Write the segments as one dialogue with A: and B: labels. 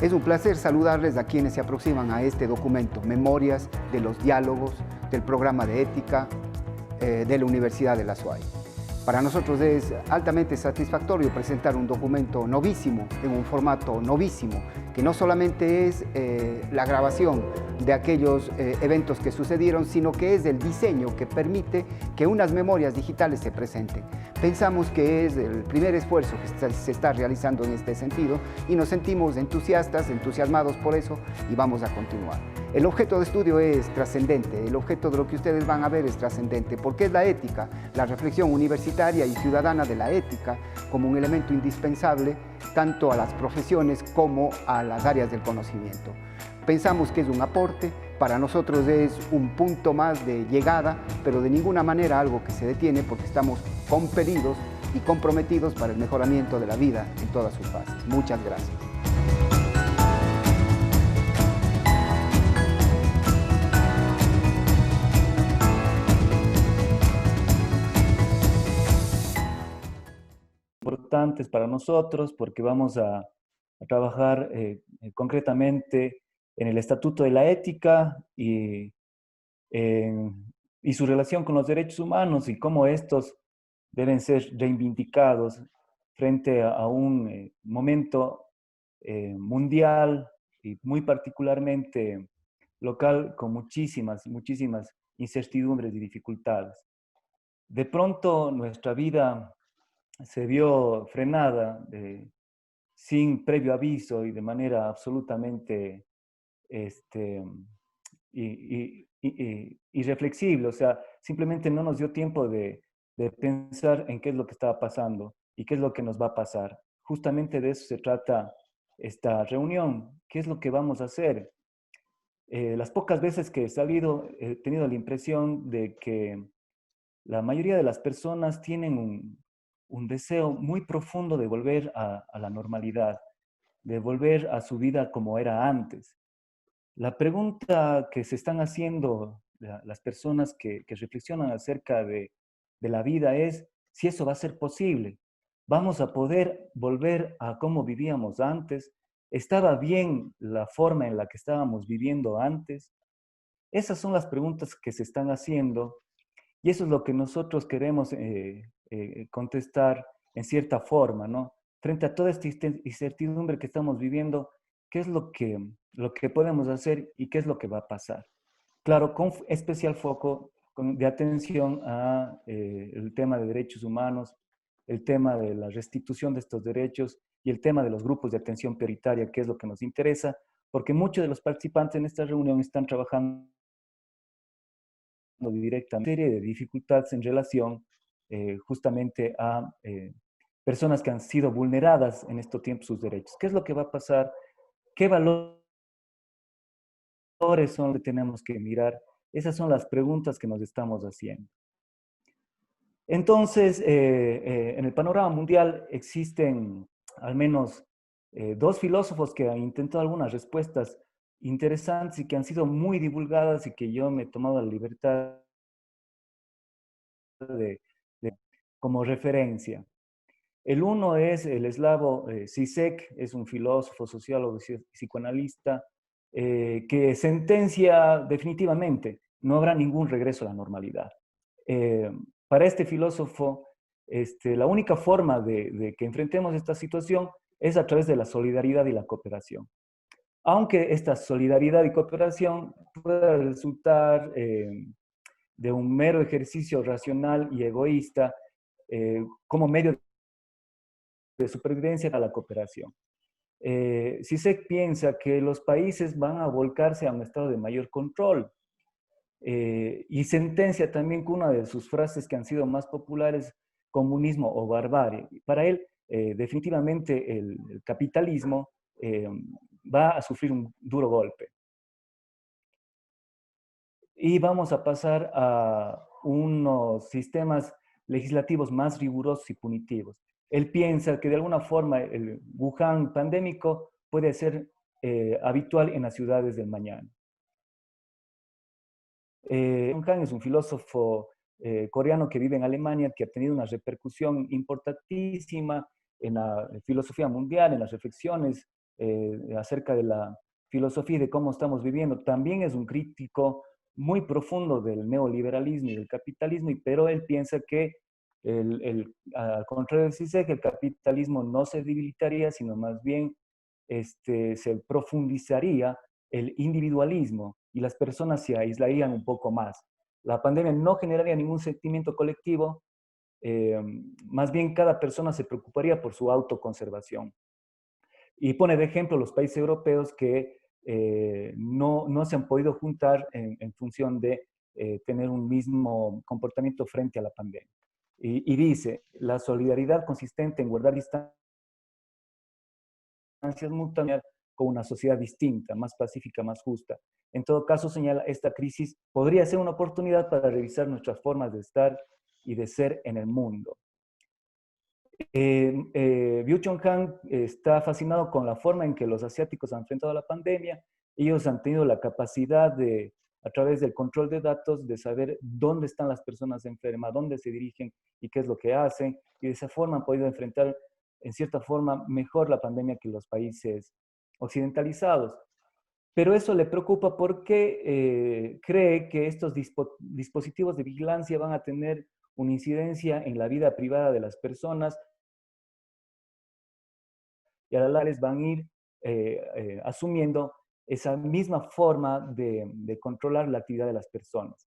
A: Es un placer saludarles a quienes se aproximan a este documento, Memorias de los Diálogos del Programa de Ética de la Universidad de la SUAY. Para nosotros es altamente satisfactorio presentar un documento novísimo, en un formato novísimo, que no solamente es la grabación de aquellos eventos que sucedieron, sino que es el diseño que permite que unas memorias digitales se presenten. Pensamos que es el primer esfuerzo que se está realizando en este sentido y nos sentimos entusiasmados por eso y vamos a continuar. El objeto de estudio es trascendente, el objeto de lo que ustedes van a ver es trascendente, porque es la ética, la reflexión universitaria y ciudadana de la ética como un elemento indispensable tanto a las profesiones como a las áreas del conocimiento. Pensamos que es un aporte, para nosotros es un punto más de llegada, pero de ninguna manera algo que se detiene porque estamos compelidos y comprometidos para el mejoramiento de la vida en todas sus fases. Muchas gracias.
B: Importantes para nosotros porque vamos a trabajar concretamente en el Estatuto de la Ética y su relación con los derechos humanos y cómo estos deben ser reivindicados frente a un momento mundial y muy particularmente local con muchísimas incertidumbres y dificultades. De pronto nuestra vida se vio frenada sin previo aviso y de manera absolutamente este, irreflexible. O sea, simplemente no nos dio tiempo de pensar en qué es lo que estaba pasando y qué es lo que nos va a pasar. Justamente de eso se trata esta reunión. ¿Qué es lo que vamos a hacer? Las pocas veces que he salido, he tenido la impresión de que la mayoría de las personas tienen un deseo muy profundo de volver a la normalidad, de volver a su vida como era antes. La pregunta que se están haciendo las personas que reflexionan acerca de la vida es si eso va a ser posible. ¿Vamos a poder volver a cómo vivíamos antes? ¿Estaba bien la forma en la que estábamos viviendo antes? Esas son las preguntas que se están haciendo y eso es lo que nosotros queremos contestar en cierta forma, ¿no? Frente a toda esta incertidumbre que estamos viviendo, ¿qué es lo que podemos hacer y qué es lo que va a pasar? Claro, con especial foco de atención a el tema de derechos humanos, el tema de la restitución de estos derechos y el tema de los grupos de atención prioritaria, que es lo que nos interesa, porque muchos de los participantes en esta reunión están trabajando directamente una serie de dificultades en relación justamente a personas que han sido vulneradas en estos tiempos sus derechos. ¿Qué es lo que va a pasar? ¿Qué valores son los que tenemos que mirar? Esas son las preguntas que nos estamos haciendo. Entonces, en el panorama mundial existen al menos dos filósofos que han intentado algunas respuestas interesantes y que han sido muy divulgadas y que yo me he tomado la libertad de, como referencia. El uno es el eslavo Zizek, es un filósofo, sociólogo y psicoanalista, que sentencia definitivamente, no habrá ningún regreso a la normalidad. Para este filósofo, la única forma de que enfrentemos esta situación es a través de la solidaridad y la cooperación. Aunque esta solidaridad y cooperación pueda resultar de un mero ejercicio racional y egoísta como medio de supervivencia a la cooperación. Si se piensa que los países van a volcarse a un estado de mayor control y sentencia también con una de sus frases que han sido más populares, comunismo o barbarie. Para él, definitivamente el capitalismo va a sufrir un duro golpe. Y vamos a pasar a unos sistemas legislativos más rigurosos y punitivos. Él piensa que de alguna forma el Wuhan pandémico puede ser habitual en las ciudades del mañana. Wuhan es un filósofo coreano que vive en Alemania, que ha tenido una repercusión importantísima en la filosofía mundial, en las reflexiones acerca de la filosofía y de cómo estamos viviendo. También es un crítico muy profundo del neoliberalismo y del capitalismo, pero él piensa que al contrario de Zizek, el capitalismo no se debilitaría, sino más bien se profundizaría el individualismo y las personas se aislarían un poco más. La pandemia no generaría ningún sentimiento colectivo, eh, más bien cada persona se preocuparía por su autoconservación. Y pone de ejemplo los países europeos que no se han podido juntar en función de tener un mismo comportamiento frente a la pandemia. Y dice, la solidaridad consistente en guardar distancias mutuas con una sociedad distinta, más pacífica, más justa. En todo caso, señala, esta crisis podría ser una oportunidad para revisar nuestras formas de estar y de ser en el mundo. Byung-Chul Han está fascinado con la forma en que los asiáticos han enfrentado la pandemia. Ellos han tenido la capacidad de, a través del control de datos, de saber dónde están las personas enfermas, dónde se dirigen y qué es lo que hacen. Y de esa forma han podido enfrentar, en cierta forma, mejor la pandemia que los países occidentalizados. Pero eso le preocupa porque cree que estos dispositivos de vigilancia van a tener una incidencia en la vida privada de las personas y a la larga van a ir asumiendo esa misma forma de controlar la actividad de las personas.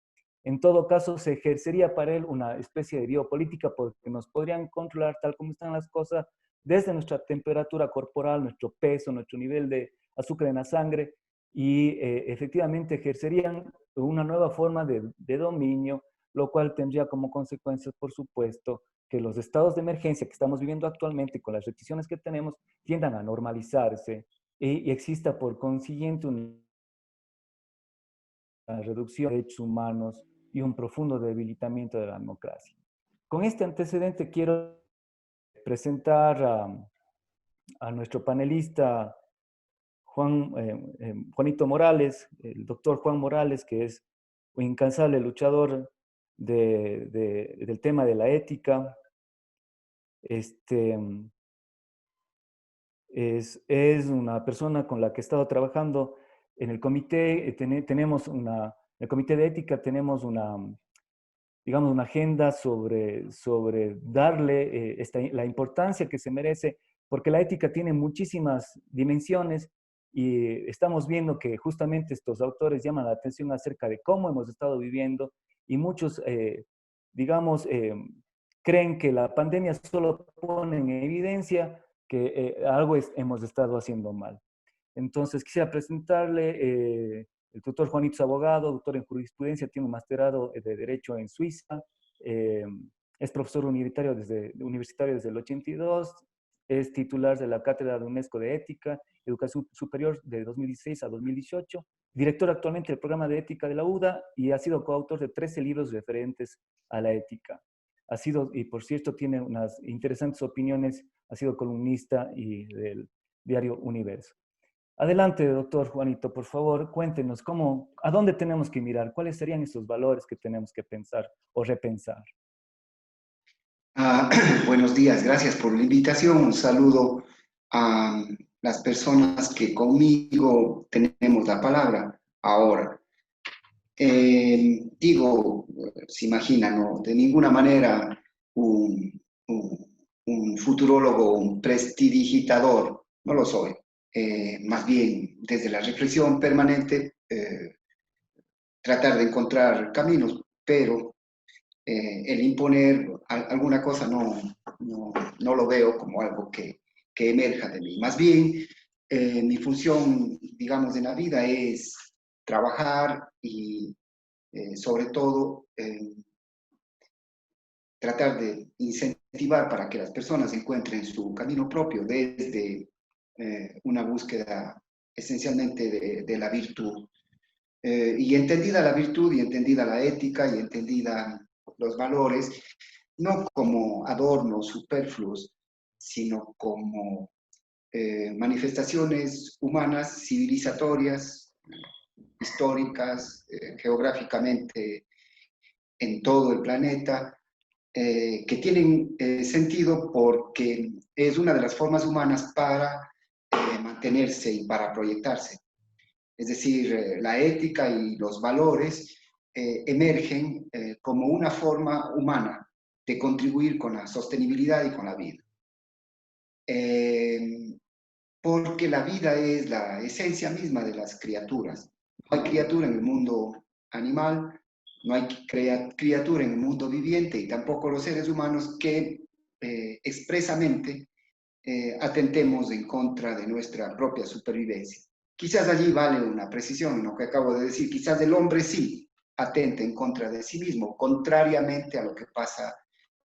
B: En todo caso, se ejercería para él una especie de biopolítica porque nos podrían controlar tal como están las cosas desde nuestra temperatura corporal, nuestro peso, nuestro nivel de azúcar en la sangre y efectivamente ejercerían una nueva forma de dominio, lo cual tendría como consecuencia, por supuesto, que los estados de emergencia que estamos viviendo actualmente con las restricciones que tenemos tiendan a normalizarse y exista por consiguiente una reducción de derechos humanos y un profundo debilitamiento de la democracia. Con este antecedente quiero presentar a nuestro panelista Juanito Morales, el doctor Juan Morales, que es un incansable luchador del tema de la ética. Es una persona con la que he estado trabajando en el comité. En el comité de ética tenemos digamos, una agenda sobre darle la importancia que se merece, porque la ética tiene muchísimas dimensiones y estamos viendo que justamente estos autores llaman la atención acerca de cómo hemos estado viviendo y muchos, digamos, creen que la pandemia solo pone en evidencia que algo hemos estado haciendo mal. Entonces, quisiera presentarle el doctor Juanito es abogado, doctor en jurisprudencia, tiene un masterado de Derecho en Suiza, eh, es profesor universitario desde el 82, es titular de la Cátedra de UNESCO de Ética, Educación Superior de 2016 a 2018, director actualmente del programa de ética de la UDA y ha sido coautor de 13 libros referentes a la ética. Y por cierto, tiene unas interesantes opiniones, ha sido columnista y del diario Universo. Adelante, doctor Juanito, por favor, cuéntenos a dónde tenemos que mirar, cuáles serían esos valores que tenemos que pensar o repensar.
C: Buenos días, gracias por la invitación. Un saludo a las personas que conmigo tenemos la palabra ahora. Se imagina, ¿no? De ninguna manera un futurólogo, un prestidigitador, no lo soy. Más bien, desde la reflexión permanente, tratar de encontrar caminos, pero el imponer alguna cosa no lo veo como algo que emerja de mí. Más bien, mi función, digamos, en la vida es trabajar y, sobre todo, tratar de incentivar para que las personas encuentren su camino propio desde una búsqueda esencialmente de la virtud. Y entendida la virtud y entendida la ética y entendida los valores, no como adornos superfluos, sino como manifestaciones humanas, civilizatorias, históricas, geográficamente en todo el planeta, que tienen sentido porque es una de las formas humanas para mantener mantenerse y para proyectarse. Es decir, la ética y los valores emergen como una forma humana de contribuir con la sostenibilidad y con la vida. Porque la vida es la esencia misma de las criaturas. No hay criatura en el mundo animal, no hay criatura en el mundo viviente y tampoco los seres humanos que expresamente atentemos en contra de nuestra propia supervivencia. Quizás allí vale una precisión en lo que acabo de decir, quizás el hombre sí atente en contra de sí mismo, contrariamente a lo que pasa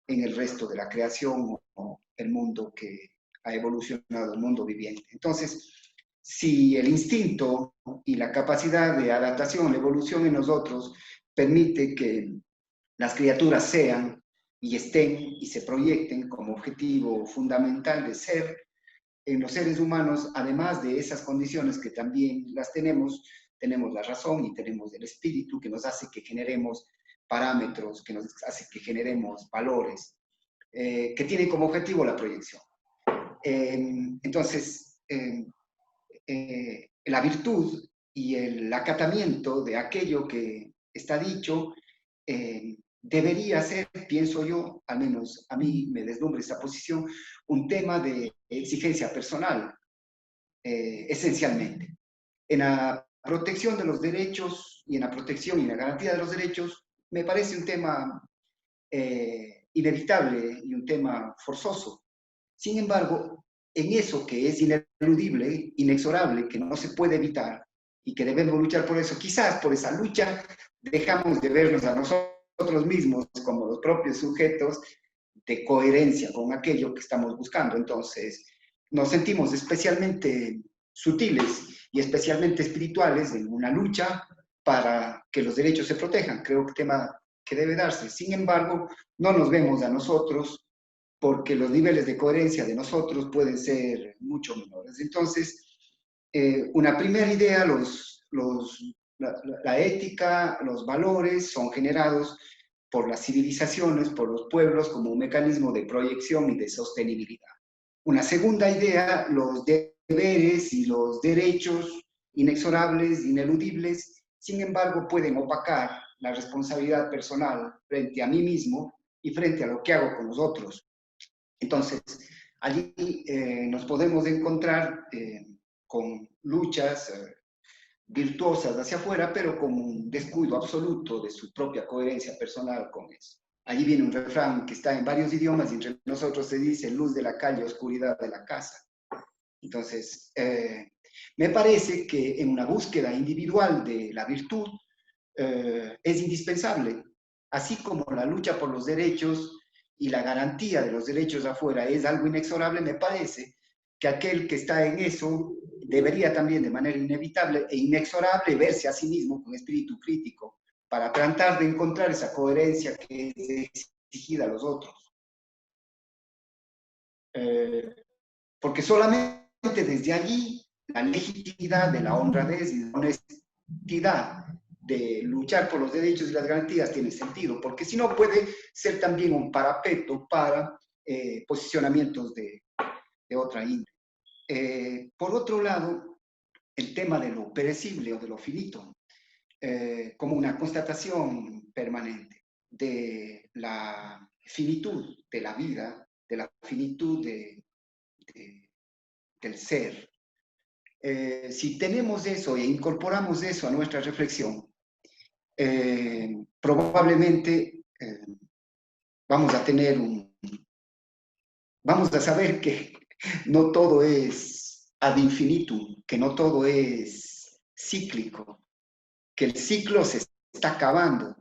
C: en el resto de la creación o el mundo que ha evolucionado, el mundo viviente. Entonces, si el instinto y la capacidad de adaptación, la evolución en nosotros permite que las criaturas sean y estén y se proyecten como objetivo fundamental de ser en los seres humanos, además de esas condiciones que también las tenemos la razón y tenemos el espíritu que nos hace que generemos parámetros, que nos hace que generemos valores, que tienen como objetivo la proyección. Entonces, la virtud y el acatamiento de aquello que está dicho debería ser, pienso yo, al menos a mí me deslumbra esta posición, un tema de exigencia personal, esencialmente. En la protección de los derechos y en la protección y la garantía de los derechos, me parece un tema inevitable y un tema forzoso. Sin embargo, en eso que es ineludible, inexorable, que no se puede evitar y que debemos luchar por eso, quizás por esa lucha dejamos de vernos a nosotros mismos como los propios sujetos de coherencia con aquello que estamos buscando. Entonces, nos sentimos especialmente sutiles y especialmente espirituales en una lucha para que los derechos se protejan. Creo que tema que debe darse. Sin embargo, no nos vemos a nosotros porque los niveles de coherencia de nosotros pueden ser mucho menores. Entonces, una primera idea, la ética, los valores son generados por las civilizaciones, por los pueblos, como un mecanismo de proyección y de sostenibilidad. Una segunda idea, los deberes y los derechos inexorables, ineludibles, sin embargo, pueden opacar la responsabilidad personal frente a mí mismo y frente a lo que hago con los otros. Entonces, allí nos podemos encontrar con luchas virtuosas hacia afuera, pero con un descuido absoluto de su propia coherencia personal con eso. Allí viene un refrán que está en varios idiomas y entre nosotros se dice luz de la calle, oscuridad de la casa. Entonces, me parece que en una búsqueda individual de la virtud es indispensable, así como la lucha por los derechos y la garantía de los derechos afuera es algo inexorable, me parece que aquel que está en eso debería también de manera inevitable e inexorable verse a sí mismo con espíritu crítico para tratar de encontrar esa coherencia que es exigida a los otros. Porque solamente desde allí la legitimidad de la honradez y la honestidad de luchar por los derechos y las garantías tiene sentido, porque si no puede ser también un parapeto para posicionamientos de otra índole. Por otro lado, el tema de lo perecible o de lo finito, como una constatación permanente de la finitud de la vida, de la finitud del ser. Si tenemos eso e incorporamos eso a nuestra reflexión, probablemente vamos a saber que no todo es ad infinitum, que no todo es cíclico, que el ciclo se está acabando,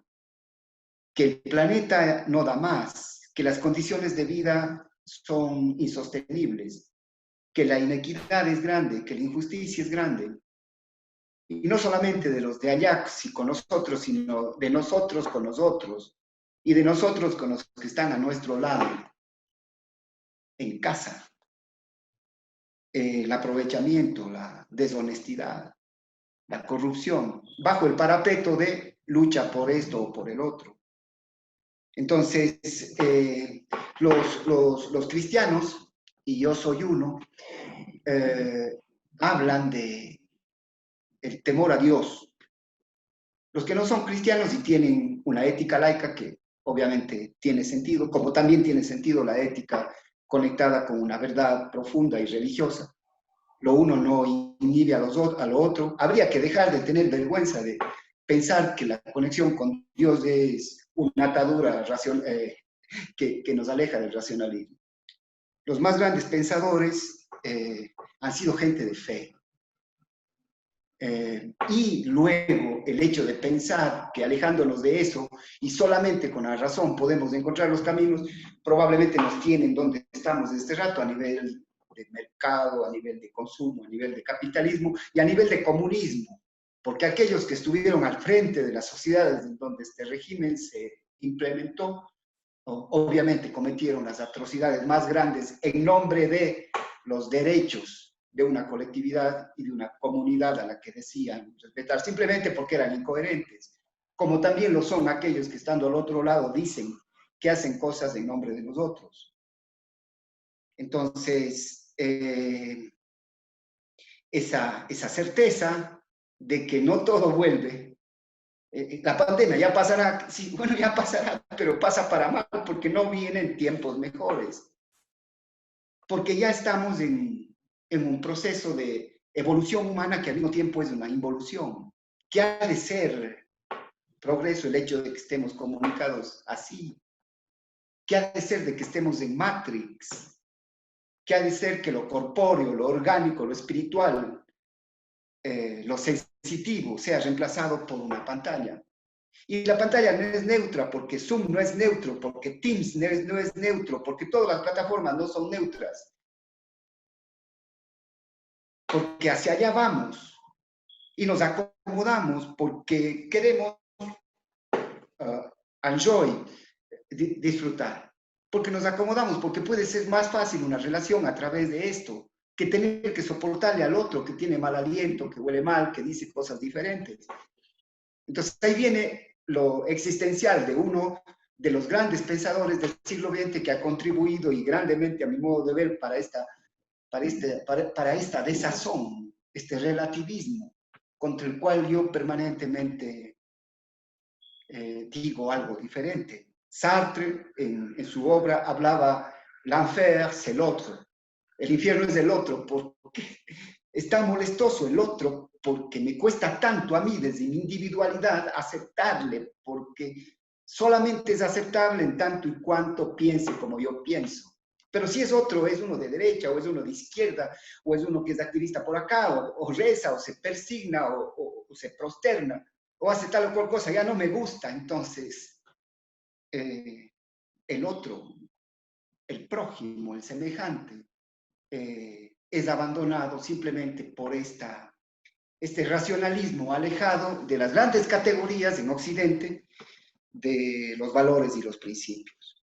C: que el planeta no da más, que las condiciones de vida son insostenibles, que la inequidad es grande, que la injusticia es grande. Y no solamente de los de allá y con nosotros, sino de nosotros con nosotros y de nosotros con los que están a nuestro lado, en casa. El aprovechamiento, la deshonestidad, la corrupción, bajo el parapeto de lucha por esto o por el otro. Entonces, los cristianos, y yo soy uno, hablan de el temor a Dios. Los que no son cristianos y tienen una ética laica que obviamente tiene sentido, como también tiene sentido la ética conectada con una verdad profunda y religiosa. Lo uno no inhibe a lo otro. Habría que dejar de tener vergüenza de pensar que la conexión con Dios es una atadura que nos aleja del racionalismo. Los más grandes pensadores han sido gente de fe. Y luego el hecho de pensar que alejándonos de eso y solamente con la razón podemos encontrar los caminos, probablemente nos tienen donde estamos este rato a nivel de mercado, a nivel de consumo, a nivel de capitalismo y a nivel de comunismo, porque aquellos que estuvieron al frente de las sociedades en donde este régimen se implementó, obviamente cometieron las atrocidades más grandes en nombre de los derechos de una colectividad y de una comunidad a la que decían respetar, simplemente porque eran incoherentes, como también lo son aquellos que estando al otro lado dicen que hacen cosas en nombre de nosotros. Entonces, esa certeza de que no todo vuelve, la pandemia ya pasará, sí, bueno, ya pasará, pero pasa para mal porque no vienen tiempos mejores, porque ya estamos en un proceso de evolución humana que al mismo tiempo es una involución, que ha de ser progreso el hecho de que estemos comunicados así, que ha de ser de que estemos en Matrix, que ha de ser que lo corpóreo, lo orgánico, lo espiritual, lo sensitivo sea reemplazado por una pantalla. Y la pantalla no es neutra porque Zoom no es neutro, porque Teams no es neutro, porque todas las plataformas no son neutras. Porque hacia allá vamos y nos acomodamos porque queremos enjoy, disfrutar. Porque nos acomodamos, porque puede ser más fácil una relación a través de esto que tener que soportarle al otro que tiene mal aliento, que huele mal, que dice cosas diferentes. Entonces ahí viene lo existencial de uno de los grandes pensadores del siglo XX que ha contribuido y grandemente a mi modo de ver para esta desazón, este relativismo contra el cual yo permanentemente digo algo diferente. Sartre en su obra hablaba l'enfer c'est l'autre, el infierno es el otro, porque es tan molestoso el otro, porque me cuesta tanto a mí desde mi individualidad aceptarle, porque solamente es aceptable en tanto y cuanto piense como yo pienso. Pero si es otro, es uno de derecha, o es uno de izquierda, o es uno que es activista por acá, o reza, o se persigna, o se prosterna, o hace tal o cual cosa, ya no me gusta. Entonces, el otro, el prójimo, el semejante, es abandonado simplemente por este racionalismo alejado de las grandes categorías en Occidente de los valores y los principios.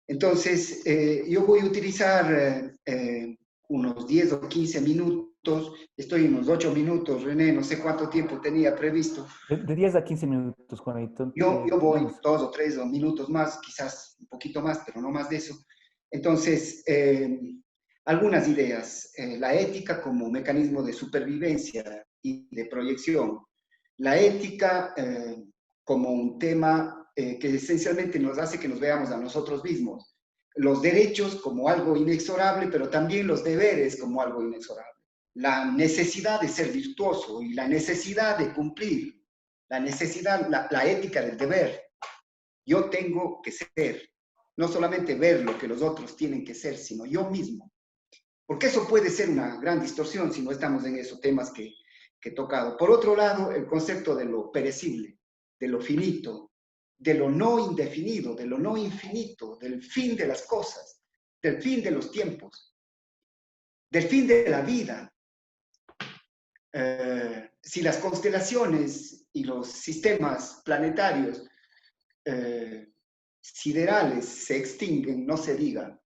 C: Entonces, yo voy a utilizar unos 10 o 15 minutos, estoy en unos 8 minutos, René, no sé cuánto tiempo tenía previsto.
B: De 10 a 15 minutos, Juanito.
C: Yo voy
B: Vamos.
C: 2 o 3 minutos más, quizás un poquito más, pero no más de eso. Entonces, algunas ideas. La ética como mecanismo de supervivencia y de proyección. La ética como un tema que esencialmente nos hace que nos veamos a nosotros mismos. Los derechos como algo inexorable, pero también los deberes como algo inexorable. La necesidad de ser virtuoso y la necesidad de cumplir. La necesidad, la ética del deber. Yo tengo que ser, no solamente ver lo que los otros tienen que ser, sino yo mismo. Porque eso puede ser una gran distorsión si no estamos en esos temas que he tocado. Por otro lado, el concepto de lo perecible, de lo finito, de lo no indefinido, de lo no infinito, del fin de las cosas, del fin de los tiempos, del fin de la vida. Si las constelaciones y los sistemas planetarios siderales se extinguen, no se diga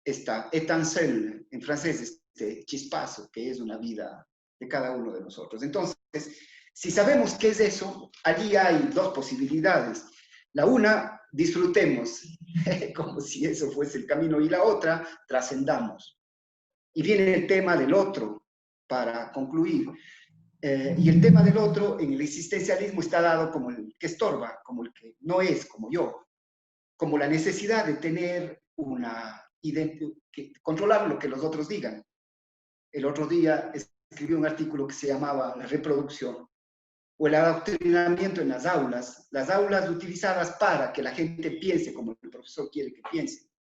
C: esta étincelle, en francés, este chispazo, que es una vida de cada uno de nosotros. Entonces, si sabemos qué es eso, allí hay dos posibilidades. La una, disfrutemos, como si eso fuese el camino, y la otra, trascendamos. Y viene el tema del otro, para concluir. Y el tema del otro, en el existencialismo, está dado como el que estorba, como el que no es como yo, como la necesidad de tener controlar lo que los otros digan. El otro día escribí un artículo que se llamaba La reproducción o el adoctrinamiento en las aulas utilizadas para que la gente piense como el profesor quiere que piense.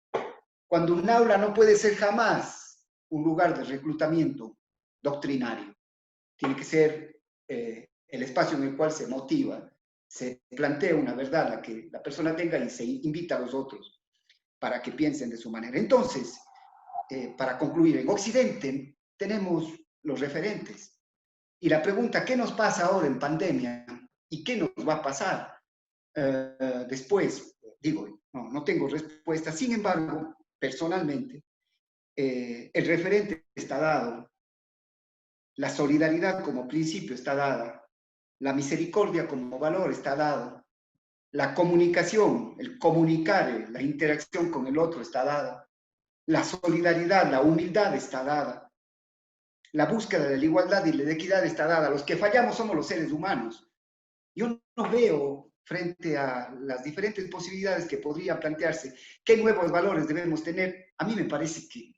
C: Cuando un aula no puede ser jamás un lugar de reclutamiento doctrinario, tiene que ser el espacio en el cual se motiva, se plantea una verdad la que la persona tenga y se invita a los otros para que piensen de su manera. Entonces, para concluir, en Occidente tenemos los referentes. Y la pregunta, ¿qué nos pasa ahora en pandemia? ¿Y qué nos va a pasar después? Digo, no tengo respuesta. Sin embargo, personalmente, el referente está dado, la solidaridad como principio está dada, la misericordia como valor está dado, la comunicación, el comunicar, la interacción con el otro está dada, la solidaridad, la humildad está dada, la búsqueda de la igualdad y la equidad está dada. Los que fallamos somos los seres humanos. Yo no veo, frente a las diferentes posibilidades que podrían plantearse, qué nuevos valores debemos tener. A mí me parece que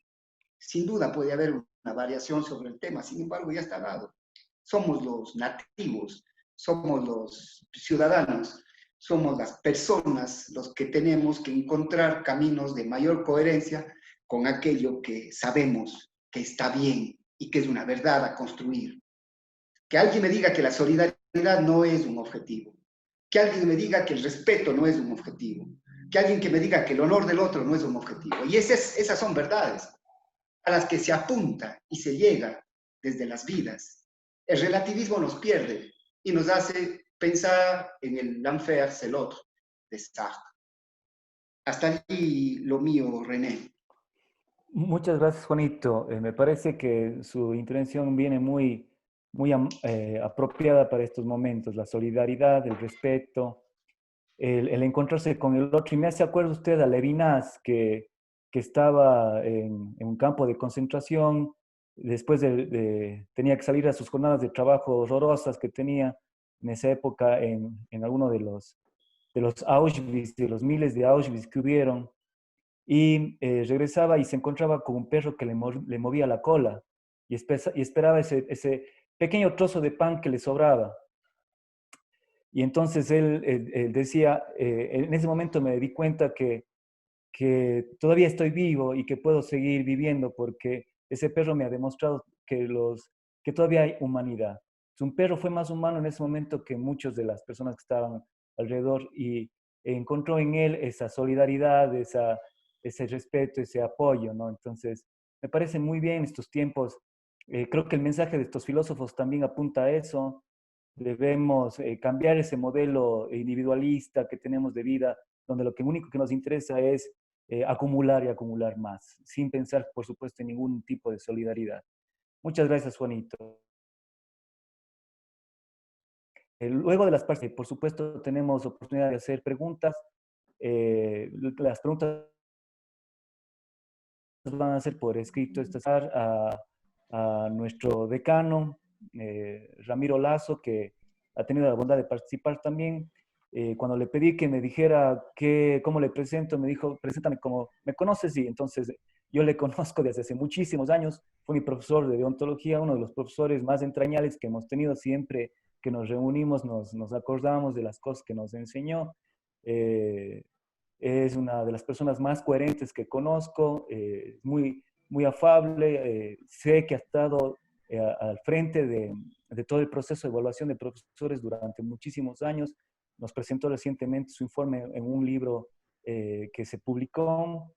C: sin duda puede haber una variación sobre el tema, sin embargo ya está dado. Somos los nativos, somos los ciudadanos, somos las personas los que tenemos que encontrar caminos de mayor coherencia con aquello que sabemos que está bien y que es una verdad a construir. Que alguien me diga que la solidaridad no es un objetivo, que alguien me diga que el respeto no es un objetivo, que alguien que me diga que el honor del otro no es un objetivo. Y esas son verdades a las que se apunta y se llega desde las vidas. El relativismo nos pierde y nos hace pensar en el l'enfer, c'est l'autre, de Sartre. Hasta allí lo mío, René.
B: Muchas gracias, Juanito. Me parece que su intervención viene muy apropiada para estos momentos. La solidaridad, el respeto, el encontrarse con el otro. Y me hace acuerdo usted a Levinas, que estaba en un campo de concentración, después tenía que salir a sus jornadas de trabajo horrorosas que tenía en esa época en alguno de los Auschwitz, de los miles de Auschwitz que hubieron. Y regresaba y se encontraba con un perro que le movía la cola y esperaba ese pequeño trozo de pan que le sobraba. Y entonces él decía, en ese momento me di cuenta que todavía estoy vivo y que puedo seguir viviendo porque ese perro me ha demostrado que todavía hay humanidad. Un perro fue más humano en ese momento que muchas de las personas que estaban alrededor y encontró en él esa solidaridad, ese respeto, ese apoyo, ¿no? Entonces, me parece muy bien estos tiempos. Creo que el mensaje de estos filósofos también apunta a eso. Debemos cambiar ese modelo individualista que tenemos de vida, donde lo único que nos interesa es acumular y acumular más, sin pensar, por supuesto, en ningún tipo de solidaridad. Muchas gracias, Juanito. Luego de las partes, por supuesto, tenemos oportunidad de hacer preguntas. Las preguntas van a ser por escrito. A nuestro decano, Ramiro Lazo, que ha tenido la bondad de participar también. Cuando le pedí que me dijera cómo le presento, me dijo, preséntame como me conoces, y entonces yo le conozco desde hace muchísimos años. Fue mi profesor de deontología, uno de los profesores más entrañables que hemos tenido. Siempre que nos reunimos nos acordamos de las cosas que nos enseñó. Es una de las personas más coherentes que conozco, muy afable. Sé que ha estado al frente de todo el proceso de evaluación de profesores durante muchísimos años. Nos presentó recientemente su informe en un libro que se publicó.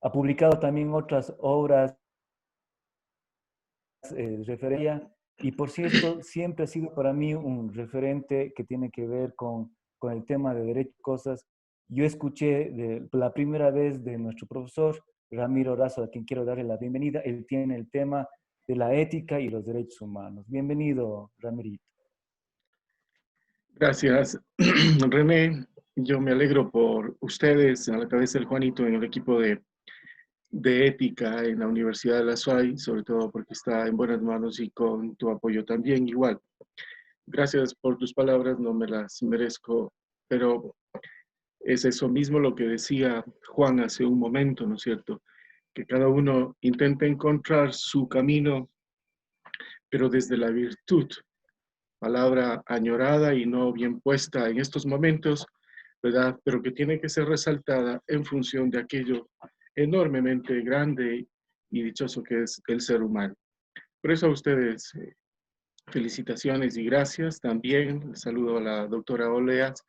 B: Ha publicado también otras obras refería, y por cierto, siempre ha sido para mí un referente que tiene que ver con el tema de derechos y cosas. Yo escuché la primera vez de nuestro profesor Ramiro Razo, a quien quiero darle la bienvenida. Él tiene el tema de la ética y los derechos humanos. Bienvenido, Ramirito.
D: Gracias, René. Yo me alegro por ustedes, a la cabeza del Juanito, en el equipo de de ética en la Universidad de la SUAY, sobre todo porque está en buenas manos y con tu apoyo también igual. Gracias por tus palabras, no me las merezco, pero es eso mismo lo que decía Juan hace un momento, ¿no es cierto? Que cada uno intente encontrar su camino, pero desde la virtud, palabra añorada y no bien puesta en estos momentos, ¿verdad? Pero que tiene que ser resaltada en función de aquello enormemente grande y dichoso que es el ser humano. Por eso a ustedes felicitaciones y gracias. También saludo a la doctora Oleas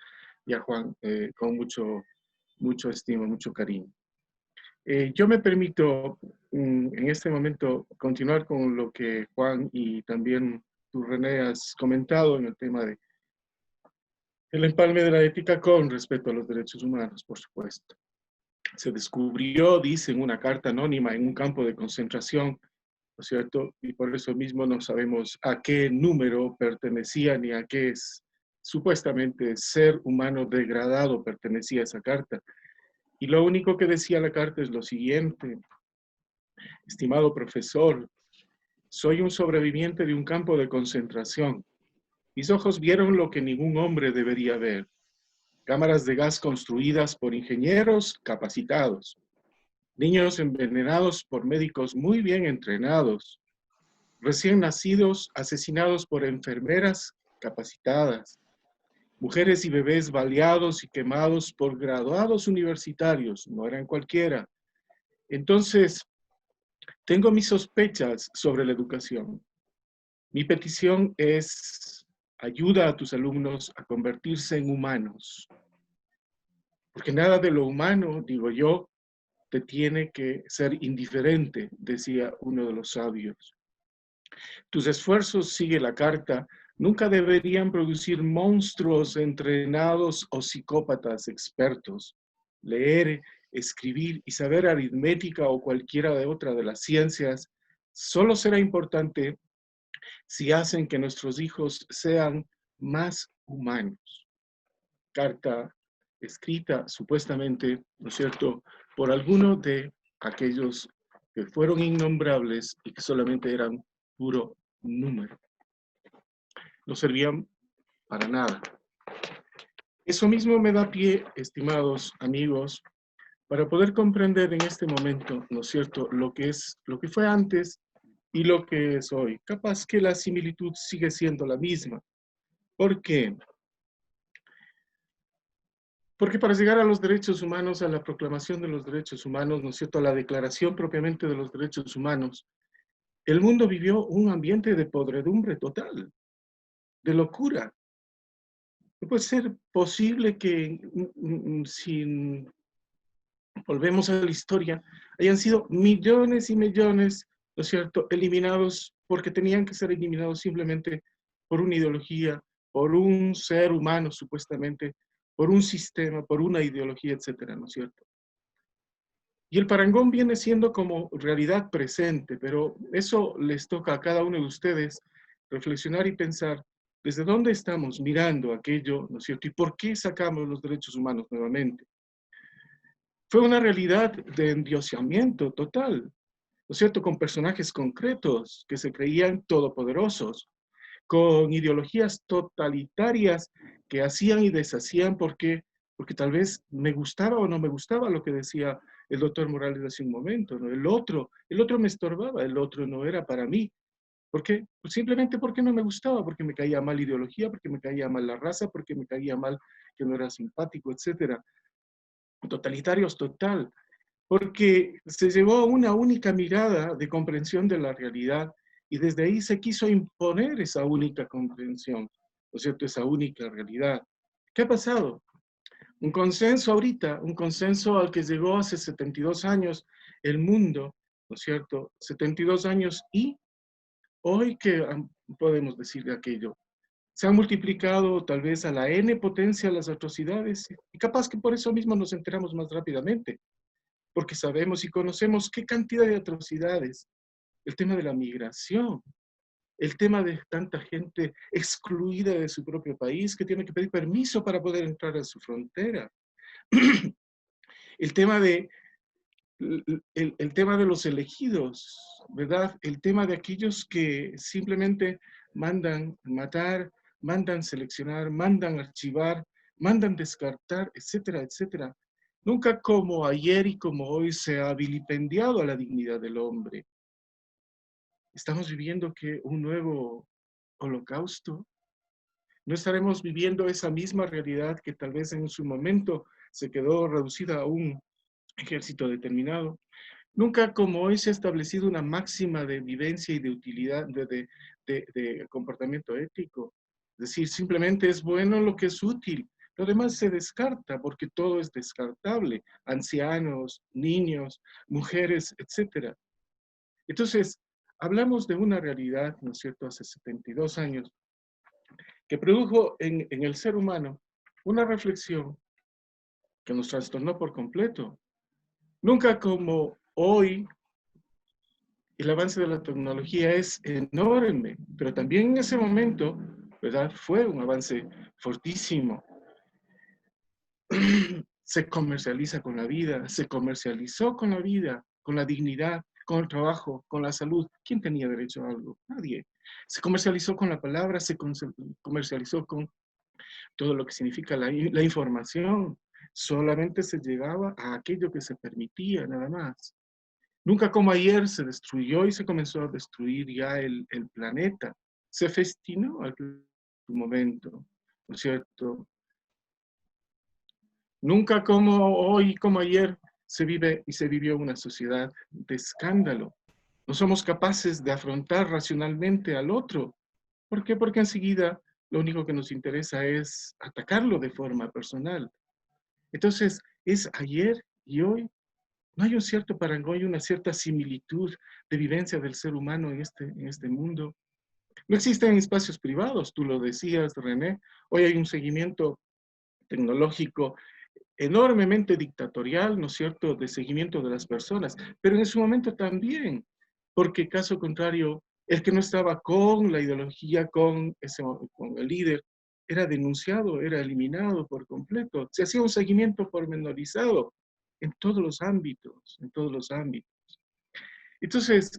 D: y a Juan con mucho estima, mucho cariño. Yo me permito en este momento continuar con lo que Juan y también tú, René, has comentado en el tema de el empalme de la ética con respecto a los derechos humanos, por supuesto. Se descubrió, dice en una carta anónima, en un campo de concentración, ¿no es cierto? Y por eso mismo no sabemos a qué número pertenecía ni a qué supuestamente ser humano degradado pertenecía esa carta. Y lo único que decía la carta es lo siguiente: estimado profesor, soy un sobreviviente de un campo de concentración. Mis ojos vieron lo que ningún hombre debería ver: cámaras de gas construidas por ingenieros capacitados, niños envenenados por médicos muy bien entrenados, recién nacidos asesinados por enfermeras capacitadas, mujeres y bebés baleados y quemados por graduados universitarios, no eran cualquiera. Entonces, tengo mis sospechas sobre la educación. Mi petición es: ayuda a tus alumnos a convertirse en humanos. Porque nada de lo humano, digo yo, te tiene que ser indiferente, decía uno de los sabios. Tus esfuerzos, sigue la carta, nunca deberían producir monstruos entrenados o psicópatas expertos. Leer, escribir y saber aritmética o cualquiera de otra de las ciencias solo será importante si hacen que nuestros hijos sean más humanos. Carta escrita supuestamente, ¿no es cierto?, por alguno de aquellos que fueron innombrables y que solamente eran puro número. No servían para nada. Eso mismo me da pie, estimados amigos, para poder comprender en este momento, ¿no es cierto?, lo que fue antes y lo que es hoy. Capaz que la similitud sigue siendo la misma. ¿Por qué? Porque para llegar a los derechos humanos, a la proclamación de los derechos humanos, ¿no es cierto?, a la declaración propiamente de los derechos humanos, el mundo vivió un ambiente de podredumbre total, de locura. No puede ser posible que, si volvemos a la historia, hayan sido millones y millones, ¿no es cierto?, eliminados porque tenían que ser eliminados simplemente por una ideología, por un ser humano supuestamente, por un sistema, por una ideología, etcétera, ¿no es cierto? Y el parangón viene siendo como realidad presente, pero eso les toca a cada uno de ustedes reflexionar y pensar desde dónde estamos mirando aquello, ¿no es cierto? Y por qué sacamos los derechos humanos nuevamente. Fue una realidad de endiosamiento total, ¿no es cierto? Con personajes concretos que se creían todopoderosos, con ideologías totalitarias que hacían y deshacían porque tal vez me gustaba o no me gustaba lo que decía el doctor Morales hace un momento, ¿no? El otro me estorbaba, el otro no era para mí. ¿Por qué? Pues simplemente porque no me gustaba, porque me caía mal la ideología, porque me caía mal la raza, porque me caía mal que no era simpático, etcétera. Totalitarios total, porque se llevó una única mirada de comprensión de la realidad y desde ahí se quiso imponer esa única comprensión, ¿no es cierto?, esa única realidad. ¿Qué ha pasado? Un consenso ahorita, un consenso al que llegó hace 72 años el mundo, ¿no es cierto?, 72 años y hoy, ¿qué podemos decir de aquello? Se han multiplicado tal vez a la N potencia las atrocidades y capaz que por eso mismo nos enteramos más rápidamente, porque sabemos y conocemos qué cantidad de atrocidades, el tema de la migración, el tema de tanta gente excluida de su propio país que tiene que pedir permiso para poder entrar a su frontera, el tema de el tema de los elegidos, ¿verdad? El tema de aquellos que simplemente mandan matar, mandan seleccionar, mandan archivar, mandan descartar, etcétera, etcétera. Nunca como ayer y como hoy se ha vilipendiado a la dignidad del hombre. Estamos viviendo que un nuevo holocausto. No estaremos viviendo esa misma realidad que tal vez en su momento se quedó reducida a un ejército determinado. Nunca como hoy se ha establecido una máxima de vivencia y de utilidad, de comportamiento ético. Es decir, simplemente es bueno lo que es útil. Lo demás se descarta porque todo es descartable. Ancianos, niños, mujeres, etc. Entonces, hablamos de una realidad, ¿no es cierto?, hace 72 años, que produjo en el ser humano una reflexión que nos trastornó por completo. Nunca como hoy el avance de la tecnología es enorme, pero también en ese momento, ¿verdad? Fue un avance fortísimo. Se comercializa con la vida, se comercializó con la vida, con la dignidad, con el trabajo, con la salud. ¿Quién tenía derecho a algo? Nadie. Se comercializó con la palabra, se comercializó con todo lo que significa la información. Solamente se llegaba a aquello que se permitía, nada más. Nunca como ayer se destruyó y se comenzó a destruir ya el planeta. Se festinó al momento, ¿no es cierto? Nunca como hoy, como ayer, se vive y se vivió una sociedad de escándalo. No somos capaces de afrontar racionalmente al otro. ¿Por qué? Porque enseguida lo único que nos interesa es atacarlo de forma personal. Entonces, es ayer y hoy. No hay un cierto parangón y una cierta similitud de vivencia del ser humano en este mundo. No existen espacios privados, tú lo decías, René. Hoy hay un seguimiento tecnológico enormemente dictatorial, ¿no es cierto?, de seguimiento de las personas, pero en su momento también, porque caso contrario, el que no estaba con la ideología, con el líder, era denunciado, era eliminado por completo. Se hacía un seguimiento pormenorizado en todos los ámbitos, en todos los ámbitos. Entonces,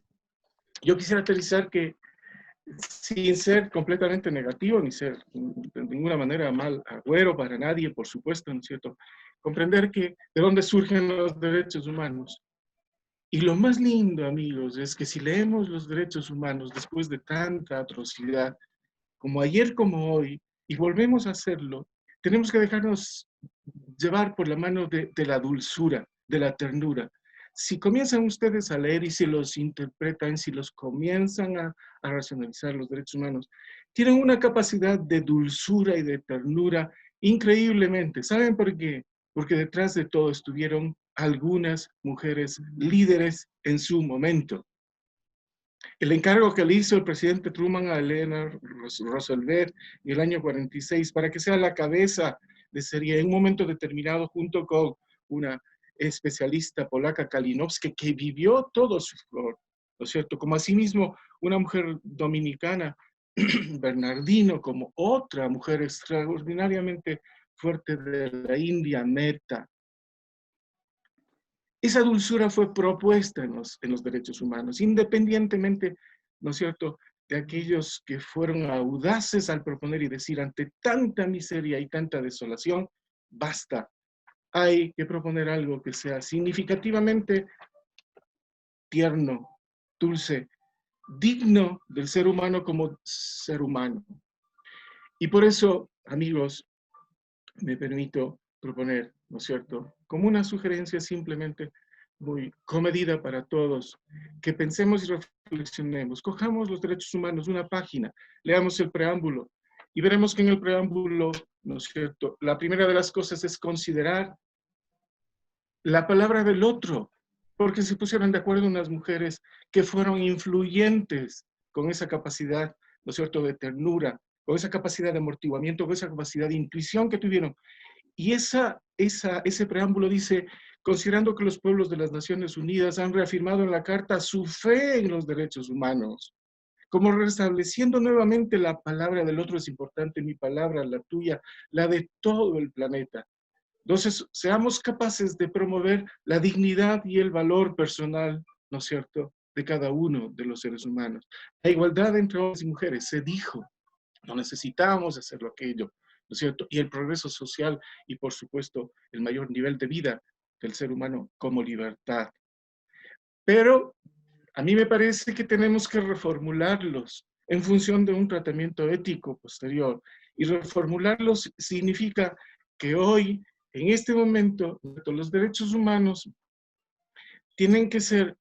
D: yo quisiera aterrizar que sin ser completamente negativo, ni ser de ninguna manera mal agüero para nadie, por supuesto, ¿no es cierto? Comprender que de dónde surgen los derechos humanos. Y lo más lindo, amigos, es que si leemos los derechos humanos después de tanta atrocidad, como ayer como hoy, y volvemos a hacerlo, tenemos que dejarnos llevar por la mano de la dulzura, de la ternura. Si comienzan ustedes a leer y si los interpretan, si los comienzan a racionalizar los derechos humanos, tienen una capacidad de dulzura y de ternura increíblemente. ¿Saben por qué? Porque detrás de todo estuvieron algunas mujeres líderes en su momento. El encargo que le hizo el presidente Truman a Eleanor Roosevelt en el año 46 para que sea la cabeza de serie en un momento determinado junto con una especialista polaca, Kalinowska, que vivió todo su flor, ¿no es cierto? Como asimismo una mujer dominicana, Bernardino, como otra mujer extraordinariamente fuerte de la India, Mehta. Esa dulzura fue propuesta en los derechos humanos, independientemente, ¿no es cierto?, de aquellos que fueron audaces al proponer y decir, ante tanta miseria y tanta desolación, basta, hay que proponer algo que sea significativamente tierno, dulce, digno del ser humano como ser humano. Y por eso, amigos, me permito proponer, ¿no es cierto?, como una sugerencia simplemente muy comedida para todos, que pensemos y reflexionemos, cojamos los derechos humanos, una página, leamos el preámbulo y veremos que en el preámbulo, ¿no es cierto?, la primera de las cosas es considerar la palabra del otro, porque se pusieron de acuerdo unas mujeres que fueron influyentes con esa capacidad, ¿no es cierto?, de ternura, con esa capacidad de amortiguamiento, con esa capacidad de intuición que tuvieron. Y ese preámbulo dice, considerando que los pueblos de las Naciones Unidas han reafirmado en la Carta su fe en los derechos humanos, como restableciendo nuevamente la palabra del otro es importante, mi palabra, la tuya, la de todo el planeta, Entonces, seamos capaces de promover la dignidad y el valor personal, ¿no es cierto?, de cada uno de los seres humanos. La igualdad entre hombres y mujeres se dijo, no necesitamos hacerlo aquello, ¿no es cierto? Y el progreso social y, por supuesto, el mayor nivel de vida del ser humano como libertad. Pero a mí me parece que tenemos que reformularlos en función de un tratamiento ético posterior. Y reformularlos significa que hoy, en este momento, los derechos humanos tienen que ser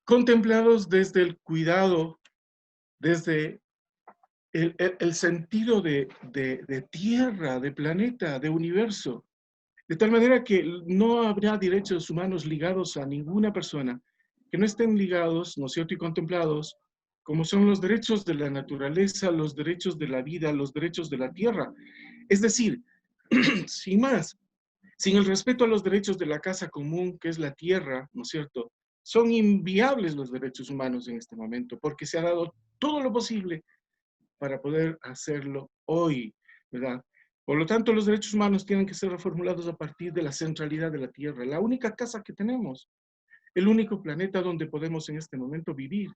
D: contemplados desde el cuidado, desde el sentido de tierra, de planeta, de universo. De tal manera que no habrá derechos humanos ligados a ninguna persona que no estén ligados, ¿no es cierto?, y contemplados como son los derechos de la naturaleza, los derechos de la vida, los derechos de la tierra. Es decir, sin más, sin el respeto a los derechos de la casa común, que es la tierra, ¿no es cierto?, son inviables los derechos humanos en este momento, porque se ha dado todo lo posible para poder hacerlo hoy, ¿verdad? Por lo tanto, los derechos humanos tienen que ser reformulados a partir de la centralidad de la Tierra, la única casa que tenemos, el único planeta donde podemos en este momento vivir.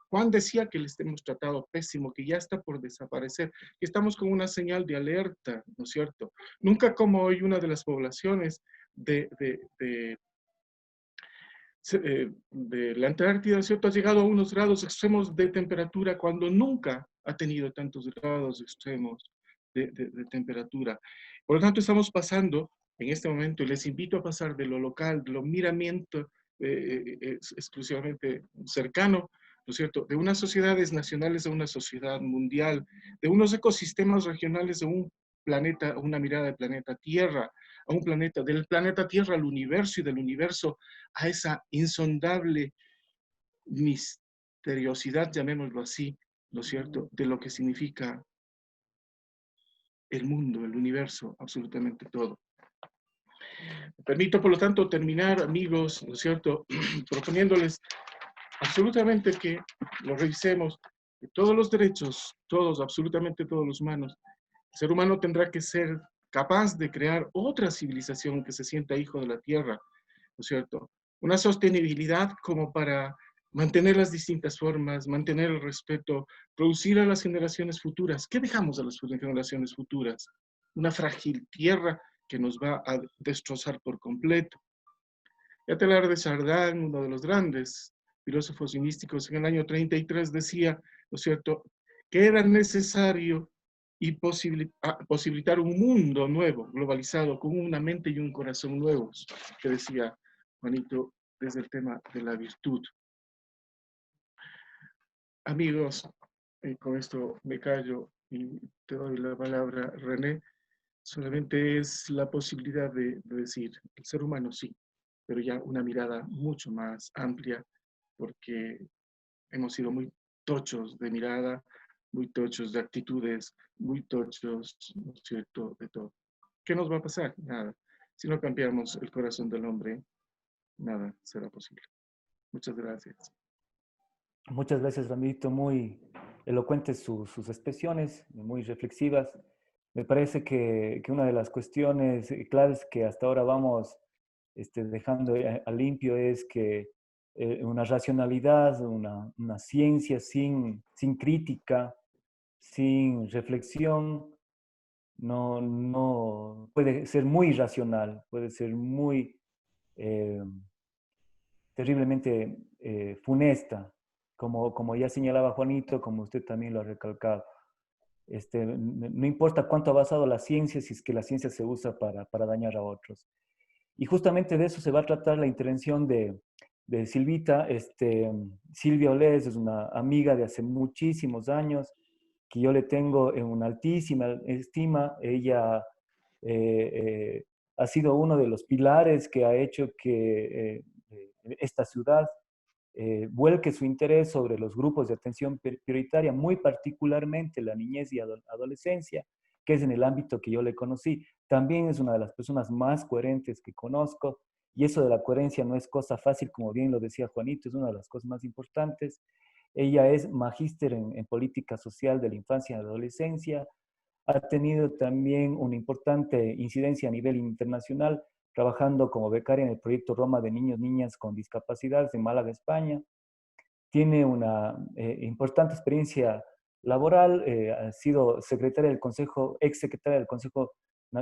D: Juan decía que les hemos tratado pésimo, que ya está por desaparecer, que estamos con una señal de alerta, ¿no es cierto? Nunca como hoy una de las poblaciones de la Antártida, ¿cierto?, ha llegado a unos grados extremos de temperatura cuando nunca ha tenido tantos grados extremos de temperatura. Por lo tanto, estamos pasando en este momento, y les invito a pasar de lo local, de lo miramiento exclusivamente cercano, ¿no es cierto?, de unas sociedades nacionales a una sociedad mundial, de unos ecosistemas regionales a un planeta, a una mirada del planeta Tierra, a un planeta, del planeta Tierra al universo y del universo a esa insondable misteriosidad, llamémoslo así, ¿no es cierto?, de lo que significa el mundo, el universo, absolutamente todo. Me permito, por lo tanto, terminar, amigos, ¿no es cierto?, proponiéndoles absolutamente que lo revisemos, que todos los derechos, todos, absolutamente todos los humanos, el ser humano tendrá que ser capaz de crear otra civilización que se sienta hijo de la tierra, ¿no es cierto? Una sostenibilidad como para mantener las distintas formas, mantener el respeto, producir a las generaciones futuras. ¿Qué dejamos a las generaciones futuras? Una frágil tierra que nos va a destrozar por completo. Teilhard de Chardin, uno de los grandes filósofos y místicos, en el año 33 decía, ¿no es cierto?, que era necesario y posibilitar un mundo nuevo, globalizado, con una mente y un corazón nuevos, que decía Juanito desde el tema de la virtud. Amigos, con esto me callo y te doy la palabra, René. Solamente es la posibilidad de decir, el ser humano sí, pero ya una mirada mucho más amplia, porque hemos sido muy tochos de mirada, muy tochos de actitudes, muy tochos, ¿no es cierto?, de todo. ¿Qué nos va a pasar? Nada. Si no cambiamos el corazón del hombre, nada será posible. Muchas gracias.
B: Muchas gracias, Ramiro. Muy elocuentes sus expresiones, muy reflexivas. Me parece que una de las cuestiones claves que hasta ahora vamos dejando a limpio es que una racionalidad, una ciencia sin crítica, sin reflexión, no puede ser muy irracional, puede ser muy eh, terriblemente funesta, como ya señalaba Juanito, como usted también lo ha recalcado. No importa cuánto ha avanzado la ciencia, si es que la ciencia se usa para dañar a otros. Y justamente de eso se va a tratar la intervención de Silvita. Silvia Olés es una amiga de hace muchísimos años, que yo le tengo en una altísima estima. Ella ha sido uno de los pilares que ha hecho que esta ciudad vuelque su interés sobre los grupos de atención prioritaria, muy particularmente la niñez y adolescencia, que es en el ámbito que yo le conocí. También es una de las personas más coherentes que conozco, y eso de la coherencia no es cosa fácil, como bien lo decía Juanito, es una de las cosas más importantes. Ella es magíster en política social de la infancia y la adolescencia, ha tenido también una importante incidencia a nivel internacional, trabajando como becaria en el proyecto Roma de niños y niñas con discapacidades en Málaga, España. Tiene una importante experiencia laboral, ha sido secretaria del Consejo, ex secretaria del Consejo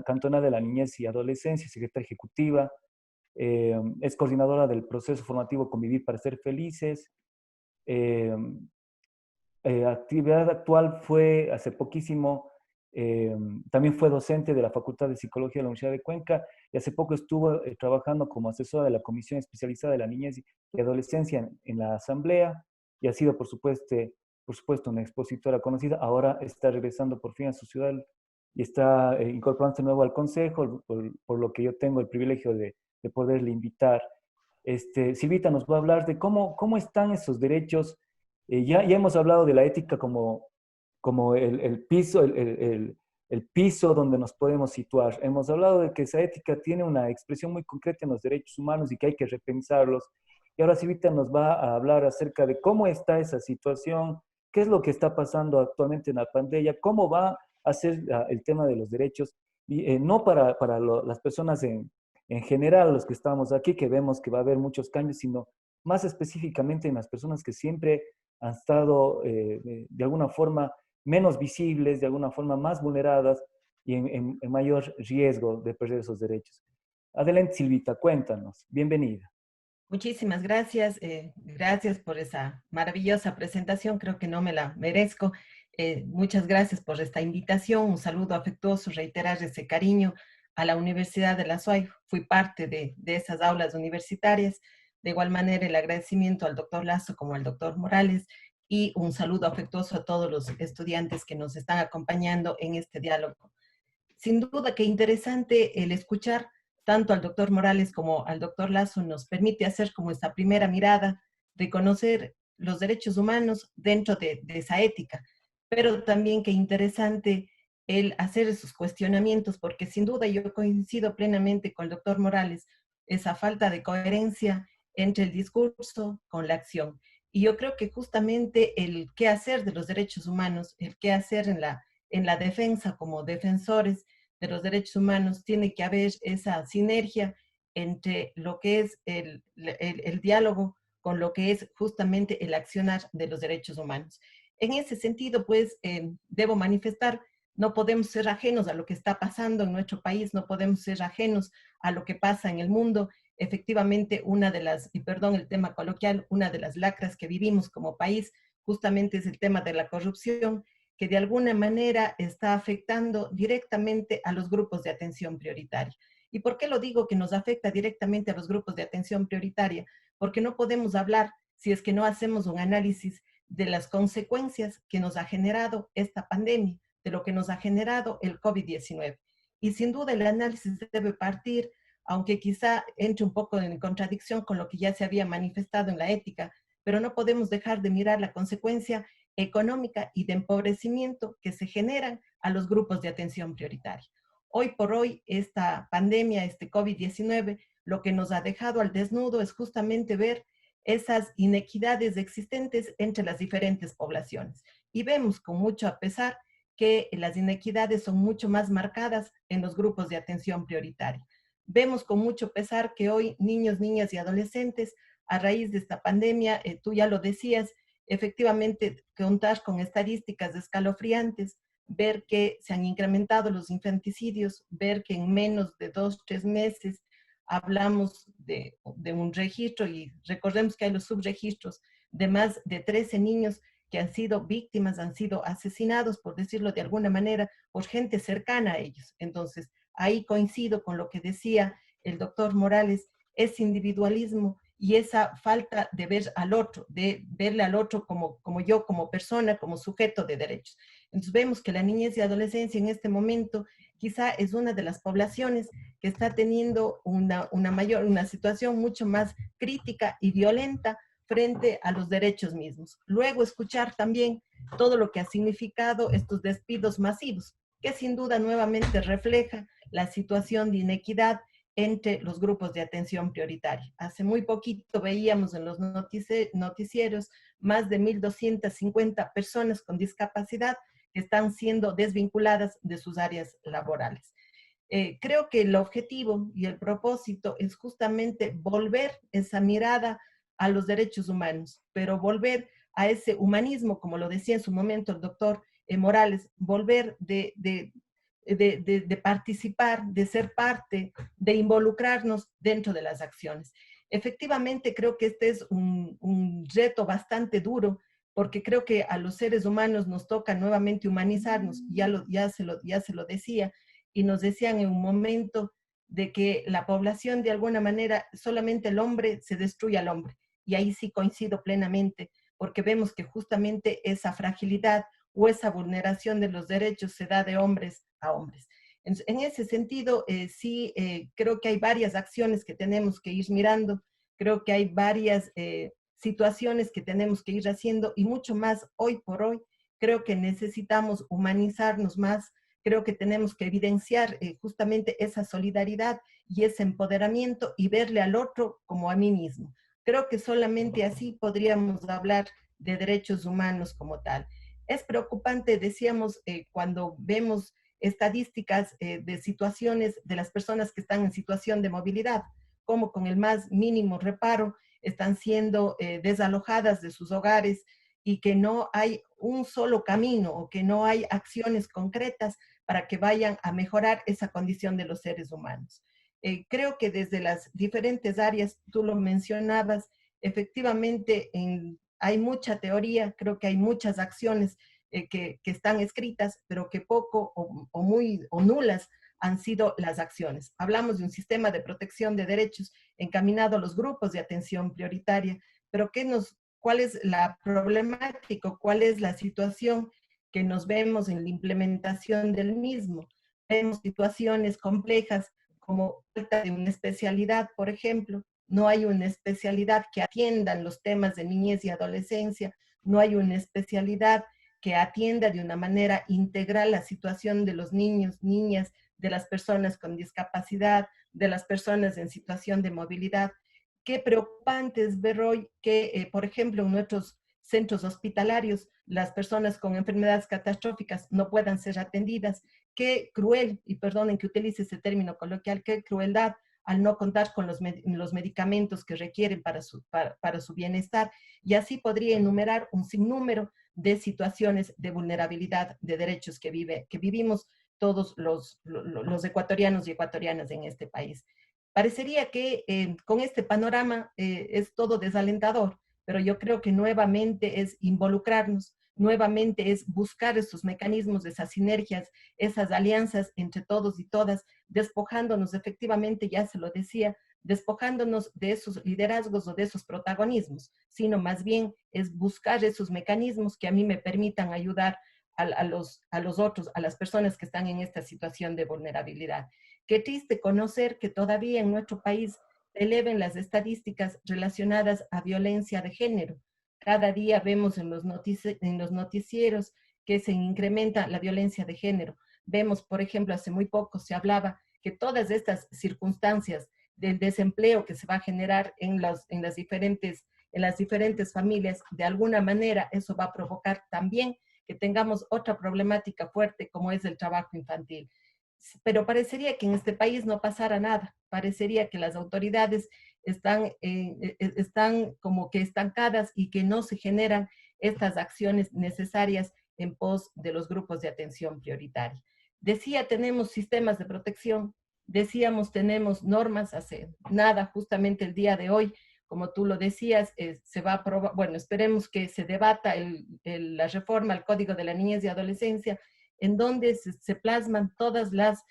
B: Cantonal de la Niñez y Adolescencia, secretaria ejecutiva, es coordinadora del proceso formativo Convivir para Ser Felices. Eh, Actividad actual fue hace poquísimo, también fue docente de la Facultad de Psicología de la Universidad de Cuenca y hace poco estuvo trabajando como asesora de la Comisión Especializada de la Niñez y Adolescencia en la Asamblea y ha sido, por supuesto, una expositora conocida. Ahora está regresando por fin a su ciudad y está incorporándose de nuevo al Consejo, por lo que yo tengo el privilegio de poderle invitar. Silvita nos va a hablar de cómo están esos derechos. Ya hemos hablado de la ética como el piso, el piso donde nos podemos situar. Hemos hablado de que esa ética tiene una expresión muy concreta en los derechos humanos y que hay que repensarlos. Y ahora Silvita nos va a hablar acerca de cómo está esa situación, qué es lo que está pasando actualmente en la pandemia, cómo va a ser el tema de los derechos, y, no para las personas en general, los que estamos aquí, que vemos que va a haber muchos cambios, sino más específicamente en las personas que siempre han estado de alguna forma menos visibles, de alguna forma más vulneradas y en mayor riesgo de perder esos derechos. Adelante, Silvita, cuéntanos. Bienvenida.
E: Muchísimas gracias. Gracias por esa maravillosa presentación. Creo que no me la merezco. Muchas gracias por esta invitación. Un saludo afectuoso, reiterar ese cariño a la Universidad de la SUAY. Fui parte de esas aulas universitarias. De igual manera, el agradecimiento al doctor Lazo como al doctor Morales y un saludo afectuoso a todos los estudiantes que nos están acompañando en este diálogo. Sin duda que interesante el escuchar tanto al doctor Morales como al doctor Lazo nos permite hacer como esta primera mirada, reconocer los derechos humanos dentro de esa ética, pero también que interesante el hacer esos cuestionamientos, porque sin duda yo coincido plenamente con el doctor Morales, esa falta de coherencia entre el discurso con la acción. Y yo creo que justamente el qué hacer de los derechos humanos, el qué hacer en la defensa como defensores de los derechos humanos, tiene que haber esa sinergia entre lo que es el diálogo con lo que es justamente el accionar de los derechos humanos. En ese sentido, pues, debo manifestar, no podemos ser ajenos a lo que está pasando en nuestro país, no podemos ser ajenos a lo que pasa en el mundo. Efectivamente, una de las, y perdón el tema coloquial, una de las lacras que vivimos como país justamente es el tema de la corrupción, que de alguna manera está afectando directamente a los grupos de atención prioritaria. ¿Y por qué lo digo que nos afecta directamente a los grupos de atención prioritaria? Porque no podemos hablar si es que no hacemos un análisis de las consecuencias que nos ha generado esta pandemia, de lo que nos ha generado el COVID-19. Y sin duda el análisis debe partir, aunque quizá entre un poco en contradicción con lo que ya se había manifestado en la ética, pero no podemos dejar de mirar la consecuencia económica y de empobrecimiento que se generan a los grupos de atención prioritaria. Hoy por hoy, esta pandemia, este COVID-19, lo que nos ha dejado al desnudo es justamente ver esas inequidades existentes entre las diferentes poblaciones. Y vemos con mucho pesar que las inequidades son mucho más marcadas en los grupos de atención prioritaria. Vemos con mucho pesar que hoy niños, niñas y adolescentes, a raíz de esta pandemia, tú ya lo decías, efectivamente contar con estadísticas escalofriantes, ver que se han incrementado los infanticidios, ver que en menos de 2, 3 meses hablamos de un registro y recordemos que hay los subregistros de más de 13 niños que han sido víctimas, han sido asesinados, por decirlo de alguna manera, por gente cercana a ellos. Entonces, ahí coincido con lo que decía el doctor Morales, ese individualismo y esa falta de ver al otro, de verle al otro como yo, como persona, como sujeto de derechos. Entonces vemos que la niñez y adolescencia en este momento quizá es una de las poblaciones que está teniendo una situación mucho más crítica y violenta frente a los derechos mismos. Luego escuchar también todo lo que ha significado estos despidos masivos, que sin duda nuevamente refleja la situación de inequidad entre los grupos de atención prioritaria. Hace muy poquito veíamos en los noticieros más de 1.250 personas con discapacidad que están siendo desvinculadas de sus áreas laborales. Creo que el objetivo y el propósito es justamente volver esa mirada a los derechos humanos, pero volver a ese humanismo, como lo decía en su momento el doctor Morales, volver de participar, de ser parte, de involucrarnos dentro de las acciones. Efectivamente, creo que este es un reto bastante duro, porque creo que a los seres humanos nos toca nuevamente humanizarnos, ya se lo decía, y nos decían en un momento de que la población de alguna manera, solamente el hombre se destruye al hombre, y ahí sí coincido plenamente, porque vemos que justamente esa fragilidad o esa vulneración de los derechos se da de hombres a hombres. En ese sentido, sí, creo que hay varias acciones que tenemos que ir mirando, creo que hay varias situaciones que tenemos que ir haciendo y mucho más hoy por hoy. Creo que necesitamos humanizarnos más, creo que tenemos que evidenciar justamente esa solidaridad y ese empoderamiento y verle al otro como a mí mismo. Creo que solamente así podríamos hablar de derechos humanos como tal. Es preocupante, decíamos, cuando vemos estadísticas de situaciones de las personas que están en situación de movilidad, como con el más mínimo reparo están siendo desalojadas de sus hogares y que no hay un solo camino o que no hay acciones concretas para que vayan a mejorar esa condición de los seres humanos. Creo que desde las diferentes áreas, tú lo mencionabas, efectivamente hay mucha teoría, creo que hay muchas acciones que están escritas, pero que poco o nulas han sido las acciones. Hablamos de un sistema de protección de derechos encaminado a los grupos de atención prioritaria, pero ¿cuál es la problemática? ¿Cuál es la situación que nos vemos en la implementación del mismo? Vemos situaciones complejas como falta de una especialidad, por ejemplo. No hay una especialidad que atienda los temas de niñez y adolescencia, no hay una especialidad que atienda de una manera integral la situación de los niños, niñas, de las personas con discapacidad, de las personas en situación de movilidad. Qué preocupante es ver hoy que, por ejemplo, en nuestros centros hospitalarios, las personas con enfermedades catastróficas no puedan ser atendidas. Qué cruel, y perdonen que utilice ese término coloquial, qué crueldad al no contar con los medicamentos que requieren para su bienestar. Y así podría enumerar un sinnúmero de situaciones de vulnerabilidad de derechos que vivimos todos los ecuatorianos y ecuatorianas en este país. Parecería que con este panorama es todo desalentador, pero yo creo que nuevamente es involucrarnos, nuevamente es buscar esos mecanismos, esas sinergias, esas alianzas entre todos y todas, despojándonos efectivamente, ya se lo decía, despojándonos de esos liderazgos o de esos protagonismos, sino más bien es buscar esos mecanismos que a mí me permitan ayudar a los otros, a las personas que están en esta situación de vulnerabilidad. Qué triste conocer que todavía en nuestro país eleven las estadísticas relacionadas a violencia de género. Cada día vemos en los noticieros que se incrementa la violencia de género. Vemos, por ejemplo, hace muy poco se hablaba que todas estas circunstancias del desempleo que se va a generar en las diferentes familias, de alguna manera eso va a provocar también que tengamos otra problemática fuerte como es el trabajo infantil. Pero parecería que en este país no pasara nada, parecería que las autoridades están como que estancadas y que no se generan estas acciones necesarias en pos de los grupos de atención prioritaria. Decía, tenemos sistemas de protección, decíamos, tenemos normas, hace nada, justamente el día de hoy, como tú lo decías, se va a aprobar, bueno, esperemos que se debata la reforma al Código de la Niñez y Adolescencia, en donde se plasman todas las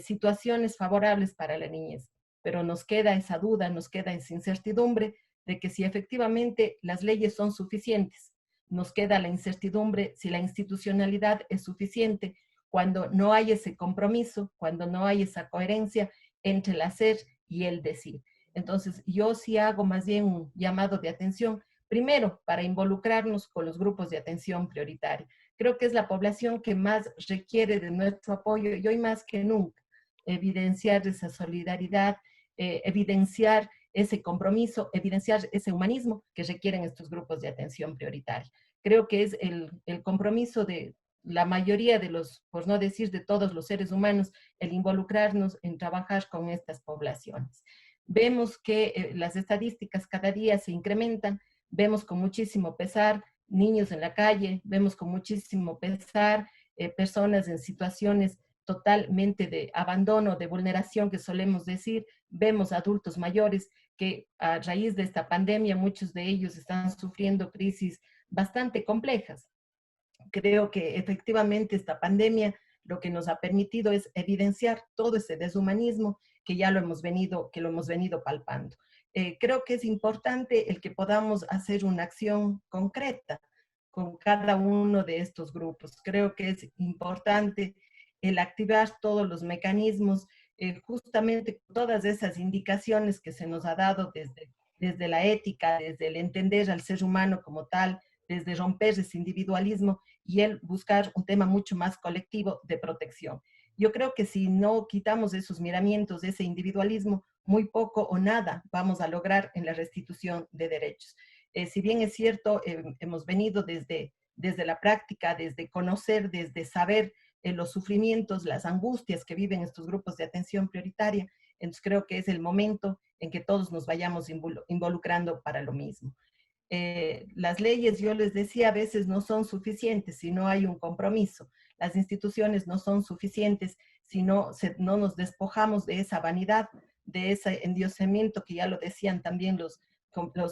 E: situaciones favorables para la niñez. Pero nos queda esa duda, nos queda esa incertidumbre de que si efectivamente las leyes son suficientes, nos queda la incertidumbre si la institucionalidad es suficiente cuando no hay ese compromiso, cuando no hay esa coherencia entre el hacer y el decir. Entonces, yo sí hago más bien un llamado de atención, primero, para involucrarnos con los grupos de atención prioritaria. Creo que es la población que más requiere de nuestro apoyo y hoy más que nunca, evidenciar esa solidaridad, evidenciar ese compromiso, evidenciar ese humanismo que requieren estos grupos de atención prioritaria. Creo que es el compromiso de la mayoría de los, por no decir de todos los seres humanos, el involucrarnos en trabajar con estas poblaciones. Vemos que las estadísticas cada día se incrementan, vemos con muchísimo pesar niños en la calle, vemos con muchísimo pesar personas en situaciones totalmente de abandono, de vulneración que solemos decir, vemos adultos mayores que a raíz de esta pandemia muchos de ellos están sufriendo crisis bastante complejas. Creo que efectivamente esta pandemia lo que nos ha permitido es evidenciar todo ese deshumanismo que ya lo hemos venido palpando. Creo que es importante el que podamos hacer una acción concreta con cada uno de estos grupos. Creo que es importante el activar todos los mecanismos, justamente todas esas indicaciones que se nos ha dado desde la ética, desde el entender al ser humano como tal, desde romper ese individualismo y el buscar un tema mucho más colectivo de protección. Yo creo que si no quitamos esos miramientos, ese individualismo, muy poco o nada vamos a lograr en la restitución de derechos. Si bien es cierto, hemos venido desde la práctica, desde conocer, desde saber los sufrimientos, las angustias que viven estos grupos de atención prioritaria, entonces creo que es el momento en que todos nos vayamos involucrando para lo mismo. Las leyes, yo les decía, a veces no son suficientes si no hay un compromiso. Las instituciones no son suficientes si no nos despojamos de esa vanidad, de ese endiosamiento que ya lo decían también los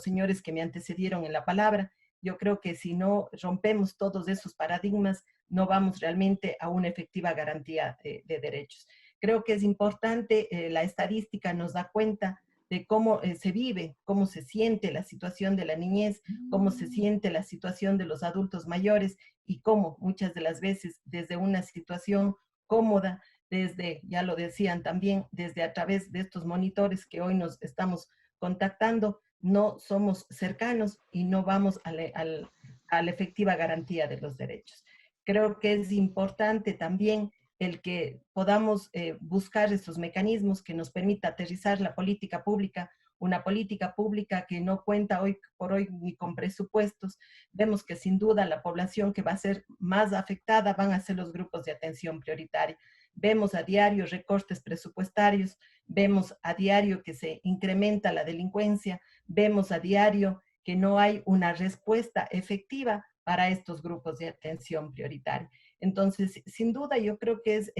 E: señores que me antecedieron en la palabra. Yo creo que si no rompemos todos esos paradigmas, no vamos realmente a una efectiva garantía de derechos. Creo que es importante, la estadística nos da cuenta de cómo se vive, cómo se siente la situación de la niñez, cómo se siente la situación de los adultos mayores y cómo muchas de las veces desde una situación cómoda, desde, ya lo decían también, desde a través de estos monitores que hoy nos estamos contactando, no somos cercanos y no vamos a la efectiva garantía de los derechos. Creo que es importante también el que podamos buscar estos mecanismos que nos permita aterrizar la política pública, una política pública que no cuenta hoy por hoy ni con presupuestos. Vemos que sin duda la población que va a ser más afectada van a ser los grupos de atención prioritaria. Vemos a diario recortes presupuestarios, vemos a diario que se incrementa la delincuencia, vemos a diario que no hay una respuesta efectiva para estos grupos de atención prioritaria. Entonces, sin duda, yo creo que es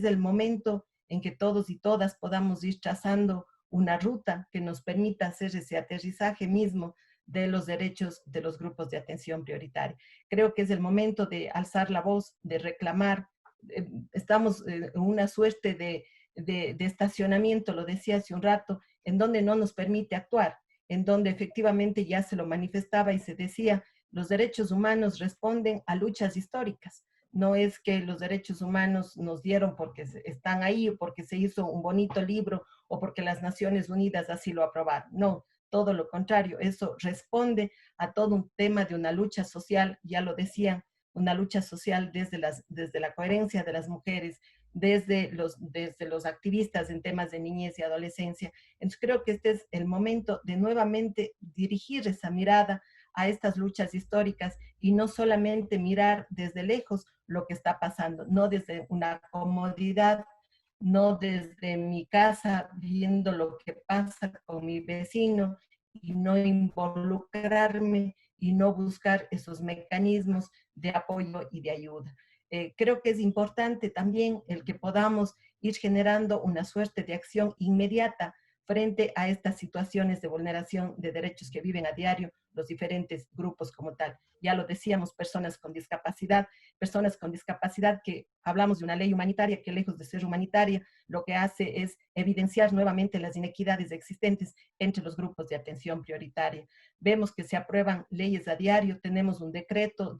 E: el momento en que todos y todas podamos ir trazando una ruta que nos permita hacer ese aterrizaje mismo de los derechos de los grupos de atención prioritaria. Creo que es el momento de alzar la voz, de reclamar. Estamos en una suerte de estacionamiento, lo decía hace un rato, en donde no nos permite actuar, en donde efectivamente ya se lo manifestaba y se decía, los derechos humanos responden a luchas históricas. No es que los derechos humanos nos dieron porque están ahí o porque se hizo un bonito libro o porque las Naciones Unidas así lo aprobaron. No, todo lo contrario. Eso responde a todo un tema de una lucha social, ya lo decían, una lucha social desde la coherencia de las mujeres, desde los activistas en temas de niñez y adolescencia. Entonces creo que este es el momento de nuevamente dirigir esa mirada a estas luchas históricas y no solamente mirar desde lejos lo que está pasando, no desde una comodidad, no desde mi casa viendo lo que pasa con mi vecino y no involucrarme y no buscar esos mecanismos de apoyo y de ayuda. Creo que es importante también el que podamos ir generando una suerte de acción inmediata frente a estas situaciones de vulneración de derechos que viven a diario los diferentes grupos como tal. Ya lo decíamos, personas con discapacidad que hablamos de una ley humanitaria que lejos de ser humanitaria, lo que hace es evidenciar nuevamente las inequidades existentes entre los grupos de atención prioritaria. Vemos que se aprueban leyes a diario, tenemos un decreto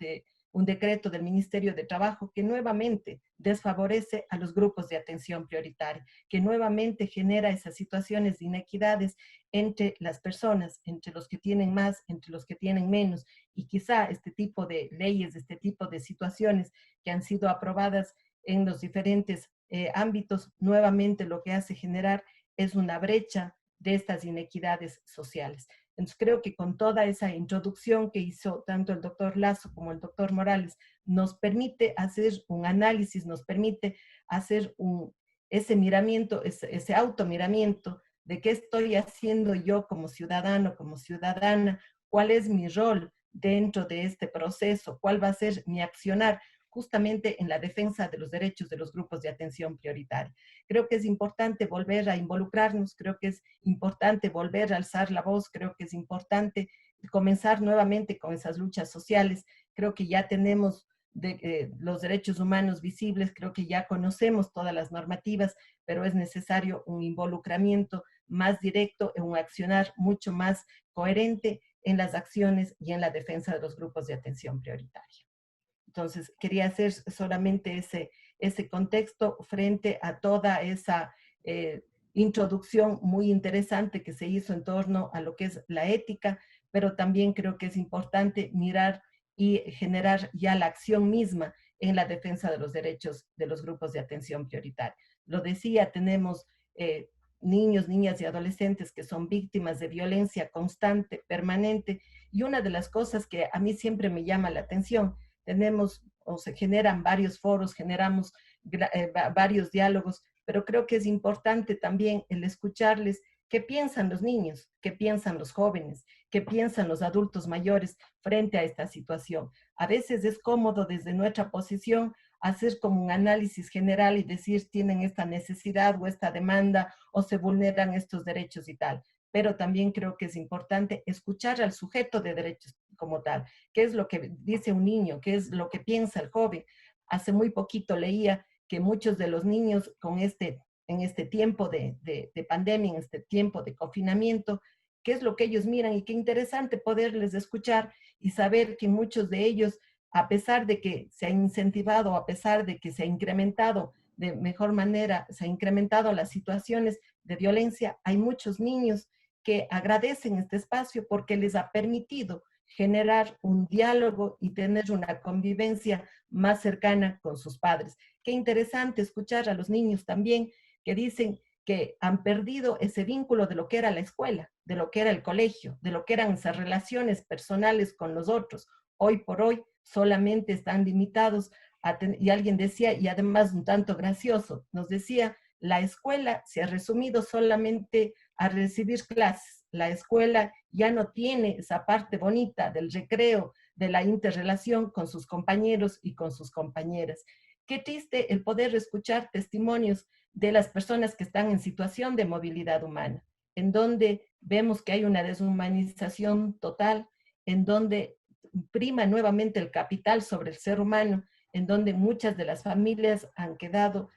E: del Ministerio de Trabajo que nuevamente desfavorece a los grupos de atención prioritaria, que nuevamente genera esas situaciones de inequidades entre las personas, entre los que tienen más, entre los que tienen menos, y quizá este tipo de leyes, este tipo de situaciones que han sido aprobadas en los diferentes ámbitos, nuevamente lo que hace generar es una brecha de estas inequidades sociales. Entonces creo que con toda esa introducción que hizo tanto el doctor Lazo como el doctor Morales, nos permite hacer un análisis, nos permite hacer ese miramiento, ese automiramiento de qué estoy haciendo yo como ciudadano, como ciudadana, cuál es mi rol dentro de este proceso, cuál va a ser mi accionar justamente en la defensa de los derechos de los grupos de atención prioritaria. Creo que es importante volver a involucrarnos, creo que es importante volver a alzar la voz, creo que es importante comenzar nuevamente con esas luchas sociales. Creo que ya tenemos los derechos humanos visibles, creo que ya conocemos todas las normativas, pero es necesario un involucramiento más directo, un accionar mucho más coherente en las acciones y en la defensa de los grupos de atención prioritaria. Entonces, quería hacer solamente ese contexto frente a toda esa introducción muy interesante que se hizo en torno a lo que es la ética, pero también creo que es importante mirar y generar ya la acción misma en la defensa de los derechos de los grupos de atención prioritaria. Lo decía, tenemos niños, niñas y adolescentes que son víctimas de violencia constante, permanente, y una de las cosas que a mí siempre me llama la atención, tenemos o se generan varios foros, generamos varios diálogos, pero creo que es importante también el escucharles qué piensan los niños, qué piensan los jóvenes, qué piensan los adultos mayores frente a esta situación. A veces es cómodo desde nuestra posición hacer como un análisis general y decir tienen esta necesidad o esta demanda o se vulneran estos derechos y tal. Pero también creo que es importante escuchar al sujeto de derechos como tal. ¿Qué es lo que dice un niño? ¿Qué es lo que piensa el joven? Hace muy poquito leía que muchos de los niños en este tiempo de pandemia, en este tiempo de confinamiento, qué es lo que ellos miran y qué interesante poderles escuchar y saber que muchos de ellos, a pesar de que se ha incentivado, a pesar de que se ha incrementado de mejor manera, se ha incrementado las situaciones de violencia, hay muchos niños que agradecen este espacio porque les ha permitido generar un diálogo y tener una convivencia más cercana con sus padres. Qué interesante escuchar a los niños también que dicen que han perdido ese vínculo de lo que era la escuela, de lo que era el colegio, de lo que eran esas relaciones personales con los otros. Hoy por hoy solamente están limitados y alguien decía, y además un tanto gracioso, nos decía, la escuela se ha resumido solamente a recibir clases. La escuela ya no tiene esa parte bonita del recreo, de la interrelación con sus compañeros y con sus compañeras. Qué triste el poder escuchar testimonios de las personas que están en situación de movilidad humana, en donde vemos que hay una deshumanización total, en donde prima nuevamente el capital sobre el ser humano, en donde muchas de las familias han quedado,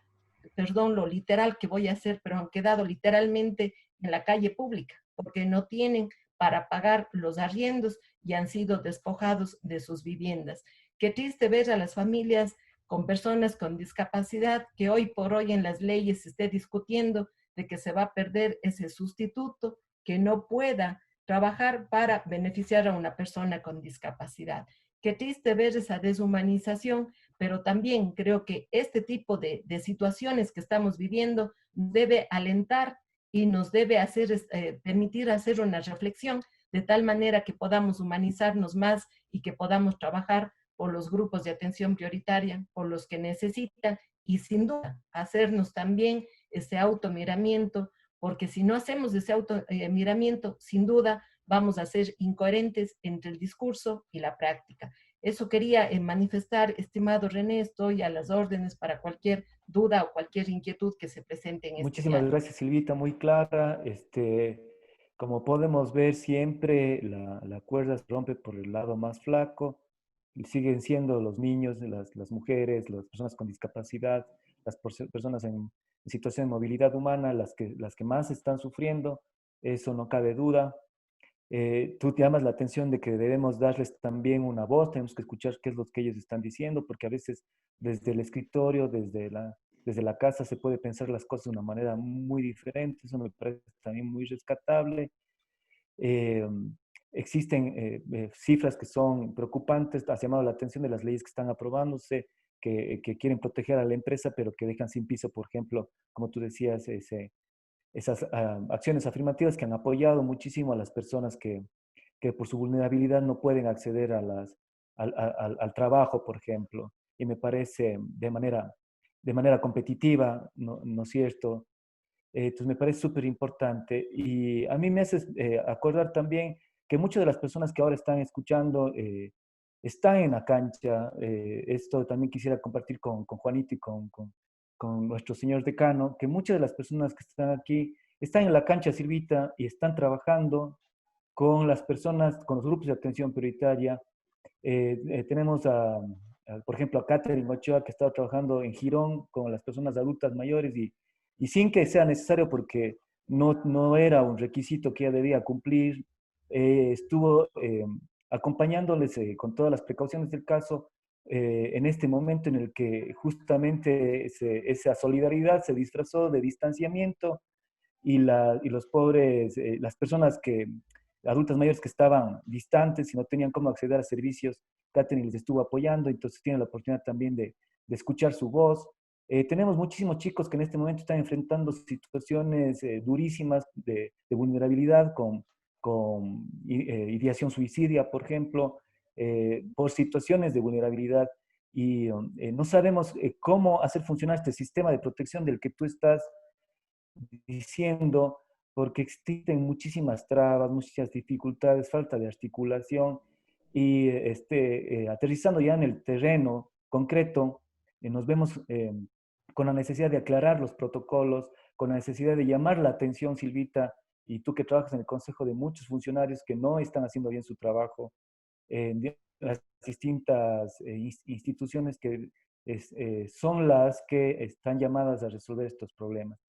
E: perdón lo literal que voy a hacer, pero han quedado literalmente en la calle pública, porque no tienen para pagar los arriendos y han sido despojados de sus viviendas. Qué triste ver a las familias con personas con discapacidad que hoy por hoy en las leyes se esté discutiendo de que se va a perder ese sustituto que no pueda trabajar para beneficiar a una persona con discapacidad. Qué triste ver esa deshumanización, pero también creo que este tipo de situaciones que estamos viviendo debe alentar y nos debe permitir hacer una reflexión de tal manera que podamos humanizarnos más y que podamos trabajar por los grupos de atención prioritaria, por los que necesitan y sin duda hacernos también ese automiramiento, porque si no hacemos ese automiramiento, sin duda vamos a ser incoherentes entre el discurso y la práctica. Eso quería manifestar, estimado René, estoy a las órdenes para cualquier duda o cualquier inquietud que se presente en este
B: Muchísimas
E: diálogo.
B: gracias, Silvita, muy clara. Como podemos ver, siempre la cuerda se rompe por el lado más flaco y siguen siendo los niños, las mujeres, las personas con discapacidad, las personas en situación de movilidad humana, las que más están sufriendo, eso no cabe duda. Tú te llamas la atención de que debemos darles también una voz, tenemos que escuchar qué es lo que ellos están diciendo, porque a veces desde el escritorio, desde la casa se puede pensar las cosas de una manera muy diferente, eso me parece también muy rescatable. Eh, Existen cifras que son preocupantes, has llamado la atención de las leyes que están aprobándose, que quieren proteger a la empresa, pero que dejan sin piso, por ejemplo, como tú decías, esas acciones afirmativas que han apoyado muchísimo a las personas que por su vulnerabilidad no pueden acceder a al trabajo, por ejemplo. Y me parece de manera competitiva, ¿no es cierto? Entonces me parece súper importante. Y a mí me hace acordar también que muchas de las personas que ahora están escuchando están en la cancha. Esto también quisiera compartir con Juanito y con nuestro señor decano, que muchas de las personas que están aquí están en la cancha, Silvita, y están trabajando con las personas, con los grupos de atención prioritaria. Tenemos, por ejemplo, a Catherine Ochoa, que ha estado trabajando en Girón con las personas adultas mayores y sin que sea necesario, porque no era un requisito que ella debía cumplir, estuvo acompañándoles con todas las precauciones del caso en este momento en el que justamente esa solidaridad se disfrazó de distanciamiento y los pobres, las personas adultas mayores que estaban distantes y no tenían cómo acceder a servicios, Catherine les estuvo apoyando, entonces tienen la oportunidad también de escuchar su voz. Tenemos muchísimos chicos que en este momento están enfrentando situaciones durísimas de vulnerabilidad con ideación suicidia, por ejemplo, por situaciones de vulnerabilidad y no sabemos cómo hacer funcionar este sistema de protección del que tú estás diciendo, porque existen muchísimas trabas, muchas dificultades, falta de articulación y aterrizando ya en el terreno concreto, nos vemos con la necesidad de aclarar los protocolos, con la necesidad de llamar la atención, Silvita, y tú que trabajas en el consejo de muchos funcionarios que no están haciendo bien su trabajo, en las distintas instituciones que son las que están llamadas a resolver estos problemas.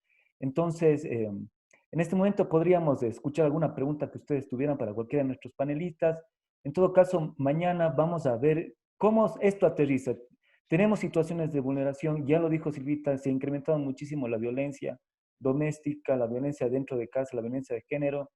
B: Entonces, en este momento podríamos escuchar alguna pregunta que ustedes tuvieran para cualquiera de nuestros panelistas. En todo caso, mañana vamos a ver cómo esto aterriza. Tenemos situaciones de vulneración, ya lo dijo Silvita, se ha incrementado muchísimo la violencia doméstica, la violencia dentro de casa, la violencia de género,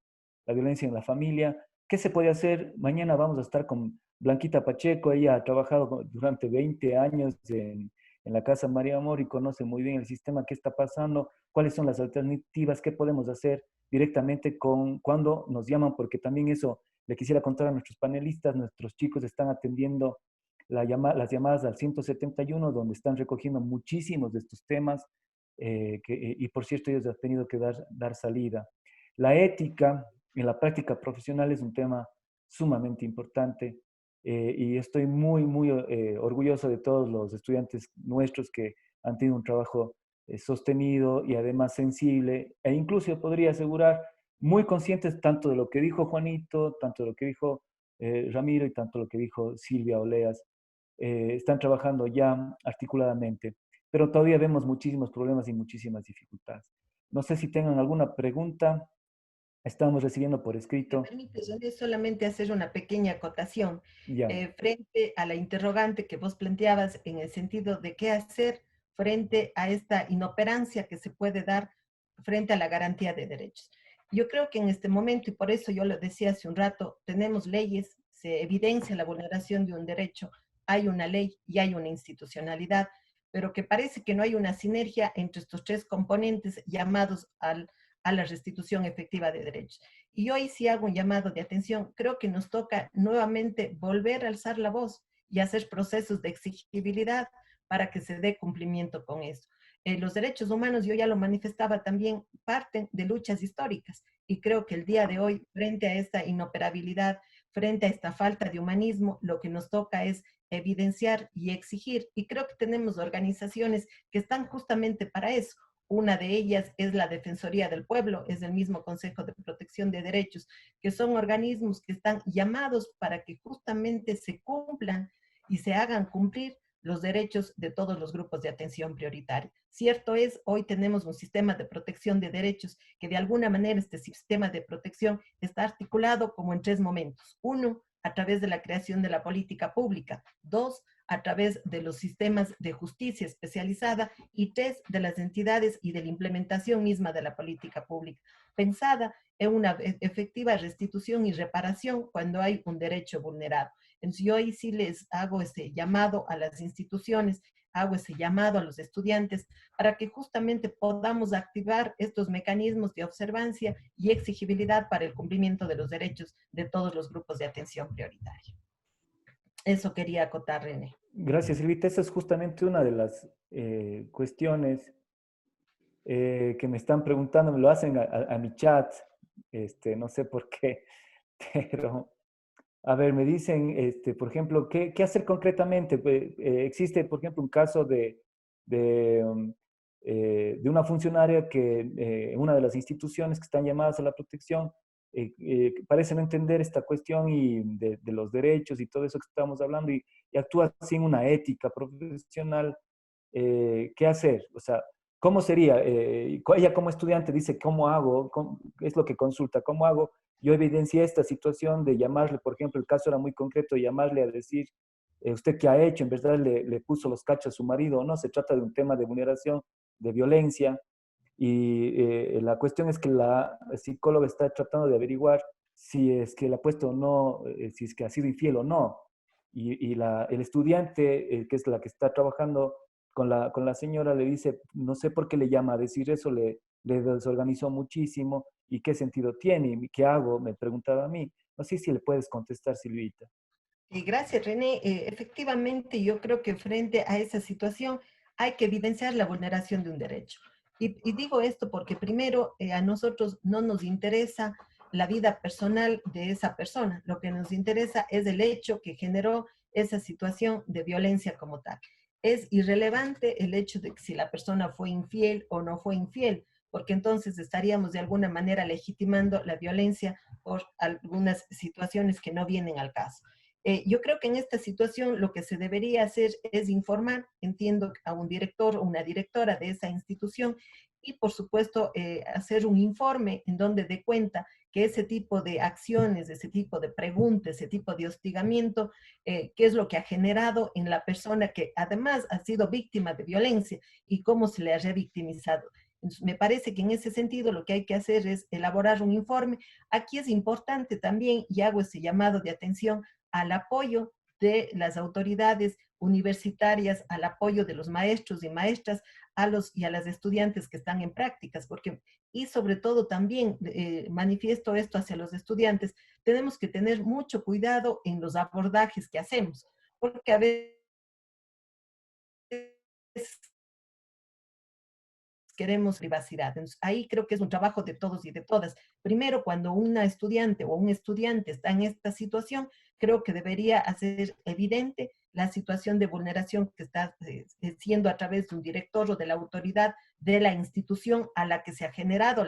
B: la violencia en la familia. ¿Qué se puede hacer? Mañana vamos a estar con Blanquita Pacheco, ella ha trabajado durante 20 años en la Casa María Amor y conoce muy bien el sistema, qué está pasando, cuáles son las alternativas, qué podemos hacer directamente cuando nos llaman, porque también eso le quisiera contar a nuestros panelistas, nuestros chicos están atendiendo las llamadas al 171, donde están recogiendo muchísimos de estos temas, y por cierto ellos han tenido que dar salida. La ética en la práctica profesional es un tema sumamente importante. Y estoy muy orgulloso de todos los estudiantes nuestros que han tenido un trabajo sostenido y además sensible, e incluso podría asegurar muy conscientes tanto de lo que dijo Juanito, tanto de lo que dijo Ramiro y tanto de lo que dijo Silvia Oleas. Están trabajando ya articuladamente, pero todavía vemos muchísimos problemas y muchísimas dificultades. No sé si tengan alguna pregunta. Estamos recibiendo por
E: Me
B: escrito.
E: permite, René, solamente hacer una pequeña acotación
B: Ya.
E: frente a la interrogante que vos planteabas en el sentido de qué hacer frente a esta inoperancia que se puede dar frente a la garantía de derechos. Yo creo que en este momento, y por eso yo lo decía hace un rato, tenemos leyes, se evidencia la vulneración de un derecho, hay una ley y hay una institucionalidad, pero que parece que no hay una sinergia entre estos tres componentes llamados a la restitución efectiva de derechos. Y hoy sí hago un llamado de atención. Creo que nos toca nuevamente volver a alzar la voz y hacer procesos de exigibilidad para que se dé cumplimiento con eso. Los derechos humanos, yo ya lo manifestaba también, parten de luchas históricas y creo que el día de hoy, frente a esta inoperabilidad, frente a esta falta de humanismo, lo que nos toca es evidenciar y exigir. Y creo que tenemos organizaciones que están justamente para eso. Una de ellas es la Defensoría del Pueblo, es el mismo Consejo de Protección de Derechos, que son organismos que están llamados para que justamente se cumplan y se hagan cumplir los derechos de todos los grupos de atención prioritaria. Cierto es, hoy tenemos un sistema de protección de derechos que de alguna manera este sistema de protección está articulado como en tres momentos. Uno, a través de la creación de la política pública. Dos, a través de los sistemas de justicia especializada y tres, de las entidades y de la implementación misma de la política pública, pensada en una efectiva restitución y reparación cuando hay un derecho vulnerado. Entonces, yo ahí sí les hago este llamado a las instituciones hago ese llamado a los estudiantes para que justamente podamos activar estos mecanismos de observancia y exigibilidad para el cumplimiento de los derechos de todos los grupos de atención prioritaria. Eso quería acotar, René.
B: Gracias, Silvita. Esa es justamente una de las cuestiones que me están preguntando, me lo hacen a mi chat, no sé por qué, pero a ver, me dicen, por ejemplo, ¿qué hacer concretamente? Pues, existe, por ejemplo, un caso de una funcionaria que en una de las instituciones que están llamadas a la protección parece no entender esta cuestión y de los derechos y todo eso que estamos hablando y actúa sin una ética profesional. ¿Qué hacer? O sea, ¿cómo sería? Ella como estudiante dice, ¿cómo hago? Es lo que consulta, ¿cómo hago? Yo evidencié esta situación de llamarle, por ejemplo, el caso era muy concreto, de llamarle a decir, ¿usted qué ha hecho? En verdad le puso los cachos a su marido, ¿o no? Se trata de un tema de vulneración, de violencia, y la cuestión es que la psicóloga está tratando de averiguar si es que le ha puesto o no, si es que ha sido infiel o no. Y el estudiante, que es la que está trabajando con la señora, le dice, no sé por qué le llama a decir eso, le desorganizó muchísimo. ¿Y qué sentido tiene? ¿Y qué hago? Me preguntaba a mí. No sé si le puedes contestar, Silvita.
E: Gracias, René. Efectivamente, yo creo que frente a esa situación hay que evidenciar la vulneración de un derecho. Y digo esto porque primero a nosotros no nos interesa la vida personal de esa persona. Lo que nos interesa es el hecho que generó esa situación de violencia como tal. Es irrelevante el hecho de que si la persona fue infiel o no fue infiel, porque entonces estaríamos de alguna manera legitimando la violencia por algunas situaciones que no vienen al caso. Yo creo que en esta situación lo que se debería hacer es informar, entiendo, a un director o una directora de esa institución y, por supuesto, hacer un informe en donde dé cuenta que ese tipo de acciones, ese tipo de preguntas, ese tipo de hostigamiento, qué es lo que ha generado en la persona que además ha sido víctima de violencia y cómo se le ha revictimizado. Entonces, me parece que en ese sentido lo que hay que hacer es elaborar un informe. Aquí es importante también, y hago ese llamado de atención, al apoyo de las autoridades universitarias, al apoyo de los maestros y maestras, y a las estudiantes que están en prácticas, porque, y sobre todo también manifiesto esto hacia los estudiantes, tenemos que tener mucho cuidado en los abordajes que hacemos, porque a veces queremos privacidad. Entonces, ahí creo que es un trabajo de todos y de todas. Primero, cuando una estudiante o un estudiante está en esta situación, creo que debería hacer evidente la situación de vulneración que está siendo a través de un director o de la autoridad de la institución a la que se ha generado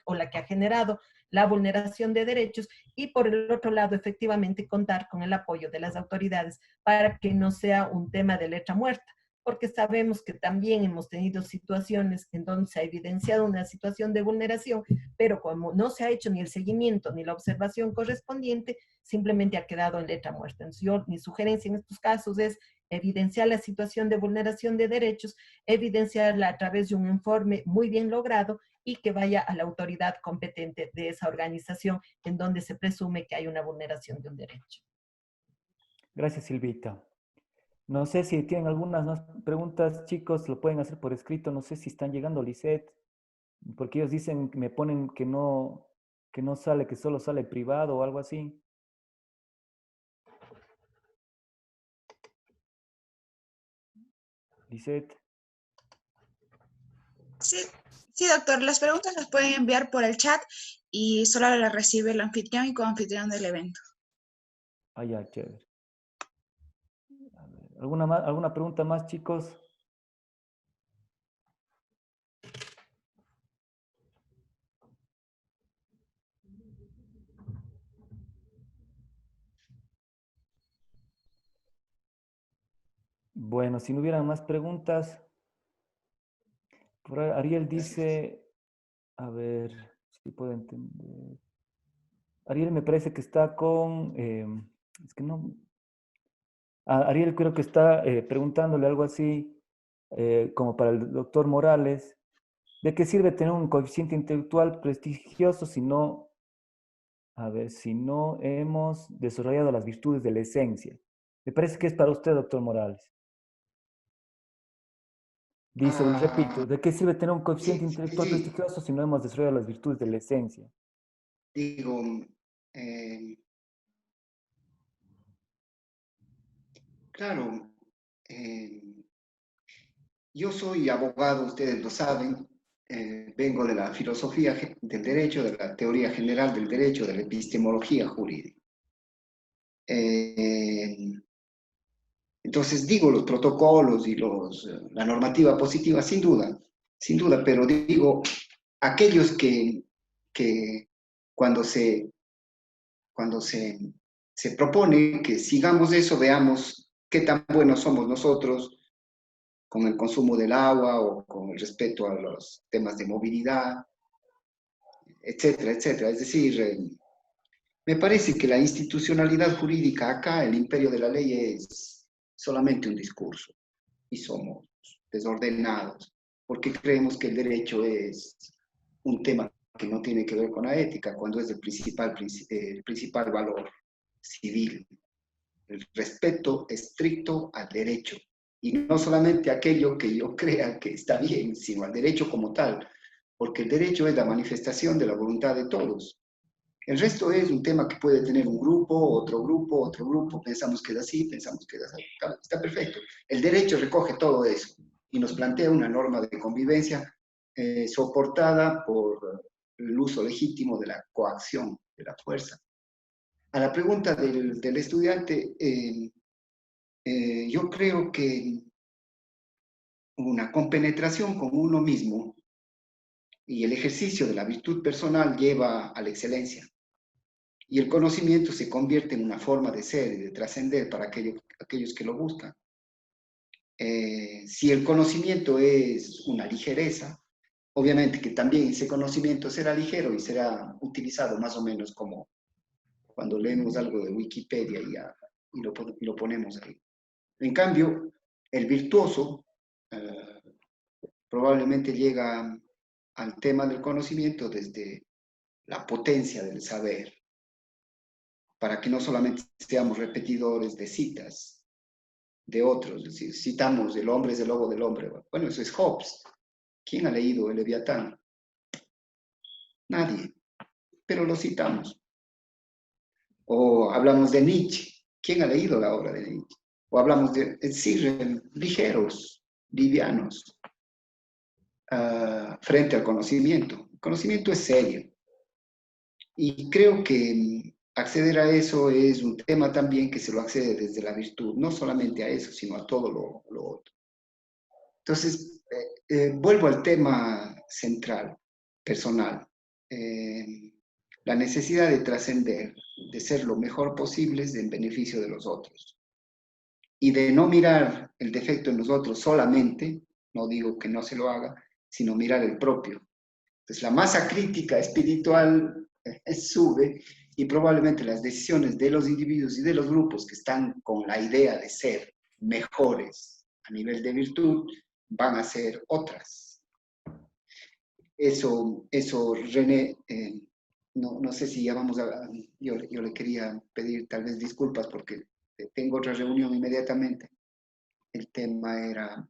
E: o la que ha generado la vulneración de derechos y por el otro lado, efectivamente, contar con el apoyo de las autoridades para que no sea un tema de letra muerta, porque sabemos que también hemos tenido situaciones en donde se ha evidenciado una situación de vulneración, pero como no se ha hecho ni el seguimiento ni la observación correspondiente, simplemente ha quedado en letra muerta. Entonces, mi sugerencia en estos casos es evidenciar la situación de vulneración de derechos, evidenciarla a través de un informe muy bien logrado y que vaya a la autoridad competente de esa organización en donde se presume que hay una vulneración de un derecho.
B: Gracias, Silvita. No sé si tienen algunas más preguntas, chicos, lo pueden hacer por escrito. No sé si están llegando, Lisette, porque ellos dicen, me ponen que no sale, que solo sale privado o algo así. Lisette.
F: Sí, sí, doctor. Las preguntas las pueden enviar por el chat y solo las recibe el anfitrión y coanfitrión del evento.
B: Ah, ya, chévere. A ver, ¿alguna pregunta más, chicos? Bueno, si no hubieran más preguntas, por ahí Ariel dice, a ver si puedo entender. Ariel me parece que está con, es que no, Ariel creo que está preguntándole algo así como para el doctor Morales. ¿De qué sirve tener un coeficiente intelectual prestigioso si no, a ver, si no hemos desarrollado las virtudes de la esencia? Me parece que es para usted, doctor Morales. Dice, lo repito, ¿de qué sirve tener un coeficiente
C: Sí,
B: intelectual
C: sí,
B: prestigioso si no hemos desarrollado las virtudes de la esencia?
C: digo, eh, claro, eh, yo soy abogado, ustedes lo saben, vengo de la filosofía del derecho, de la teoría general del derecho, de la epistemología jurídica. Eh, entonces digo los protocolos y la normativa positiva, sin duda, pero digo, aquellos que cuando cuando se propone que sigamos eso, veamos qué tan buenos somos nosotros con el consumo del agua o con el respeto a los temas de movilidad, etcétera, etcétera. Es decir, me parece que la institucionalidad jurídica acá, el imperio de la ley, es solamente un discurso y somos desordenados porque creemos que el derecho es un tema que no tiene que ver con la ética, cuando es el principal valor civil, el respeto estricto al derecho. Y no solamente aquello que yo crea que está bien, sino al derecho como tal, porque el derecho es la manifestación de la voluntad de todos. El resto es un tema que puede tener un grupo, otro grupo, pensamos que es así, pensamos que es así. Está perfecto. El derecho recoge todo eso y nos plantea una norma de convivencia soportada por el uso legítimo de la coacción, de la fuerza. A la pregunta del estudiante, yo creo que una compenetración con uno mismo y el ejercicio de la virtud personal lleva a la excelencia. Y el conocimiento se convierte en una forma de ser y de trascender para aquellos que lo buscan. Si el conocimiento es una ligereza, obviamente que también ese conocimiento será ligero y será utilizado más o menos como cuando leemos algo de Wikipedia y lo ponemos ahí. En cambio, el virtuoso probablemente llega al tema del conocimiento desde la potencia del saber, para que no solamente seamos repetidores de citas de otros, es decir, citamos el hombre es el lobo del hombre. Bueno, eso es Hobbes. ¿Quién ha leído el Leviatán? Nadie, pero lo citamos. O hablamos de Nietzsche. ¿Quién ha leído la obra de Nietzsche? O hablamos de, es decir, ligeros, livianos, frente al conocimiento. El conocimiento es serio. Y creo que acceder a eso es un tema también que se lo accede desde la virtud, no solamente a eso, sino a todo lo otro. Entonces, vuelvo al tema central, personal. La necesidad de trascender, de ser lo mejor posible en beneficio de los otros. Y de no mirar el defecto en nosotros solamente, no digo que no se lo haga, sino mirar el propio. Entonces, la masa crítica espiritual sube y probablemente las decisiones de los individuos y de los grupos que están con la idea de ser mejores a nivel de virtud van a ser otras. Eso René, no sé si ya vamos a... Yo le quería pedir tal vez disculpas porque tengo otra reunión inmediatamente. El tema era...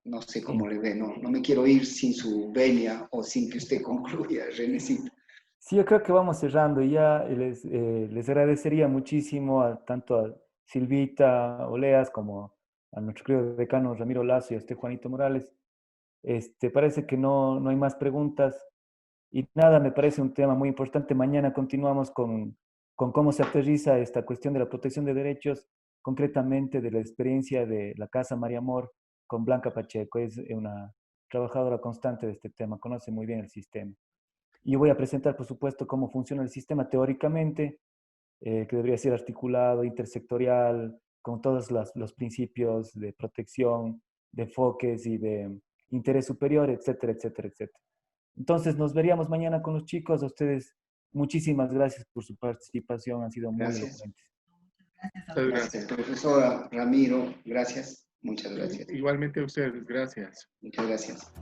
C: No sé
B: Sí.
C: cómo le ve, no me quiero ir sin su venia o sin que usted concluya, Renecito.
B: Sí, yo creo que vamos cerrando y ya les agradecería muchísimo tanto a Silvita Oleas como a nuestro querido decano Ramiro Lazo y a usted Juanito Morales. Parece que no hay más preguntas y nada, me parece un tema muy importante. Mañana continuamos con cómo se aterriza esta cuestión de la protección de derechos, concretamente de la experiencia de la Casa María Amor con Blanca Pacheco. Es una trabajadora constante de este tema, conoce muy bien el sistema. Y yo voy a presentar, por supuesto, cómo funciona el sistema teóricamente, que debería ser articulado, intersectorial, con todos los principios de protección, de enfoques y de interés superior, etcétera, etcétera, etcétera. Entonces, nos veríamos mañana con los chicos. A ustedes, muchísimas gracias por su participación, han sido muy
C: Gracias.
B: elocuentes.
E: Gracias a
D: Muchas
E: ustedes.
C: Gracias, profesora Ramiro. Gracias. Muchas gracias.
D: Igualmente a ustedes, gracias.
C: Muchas gracias.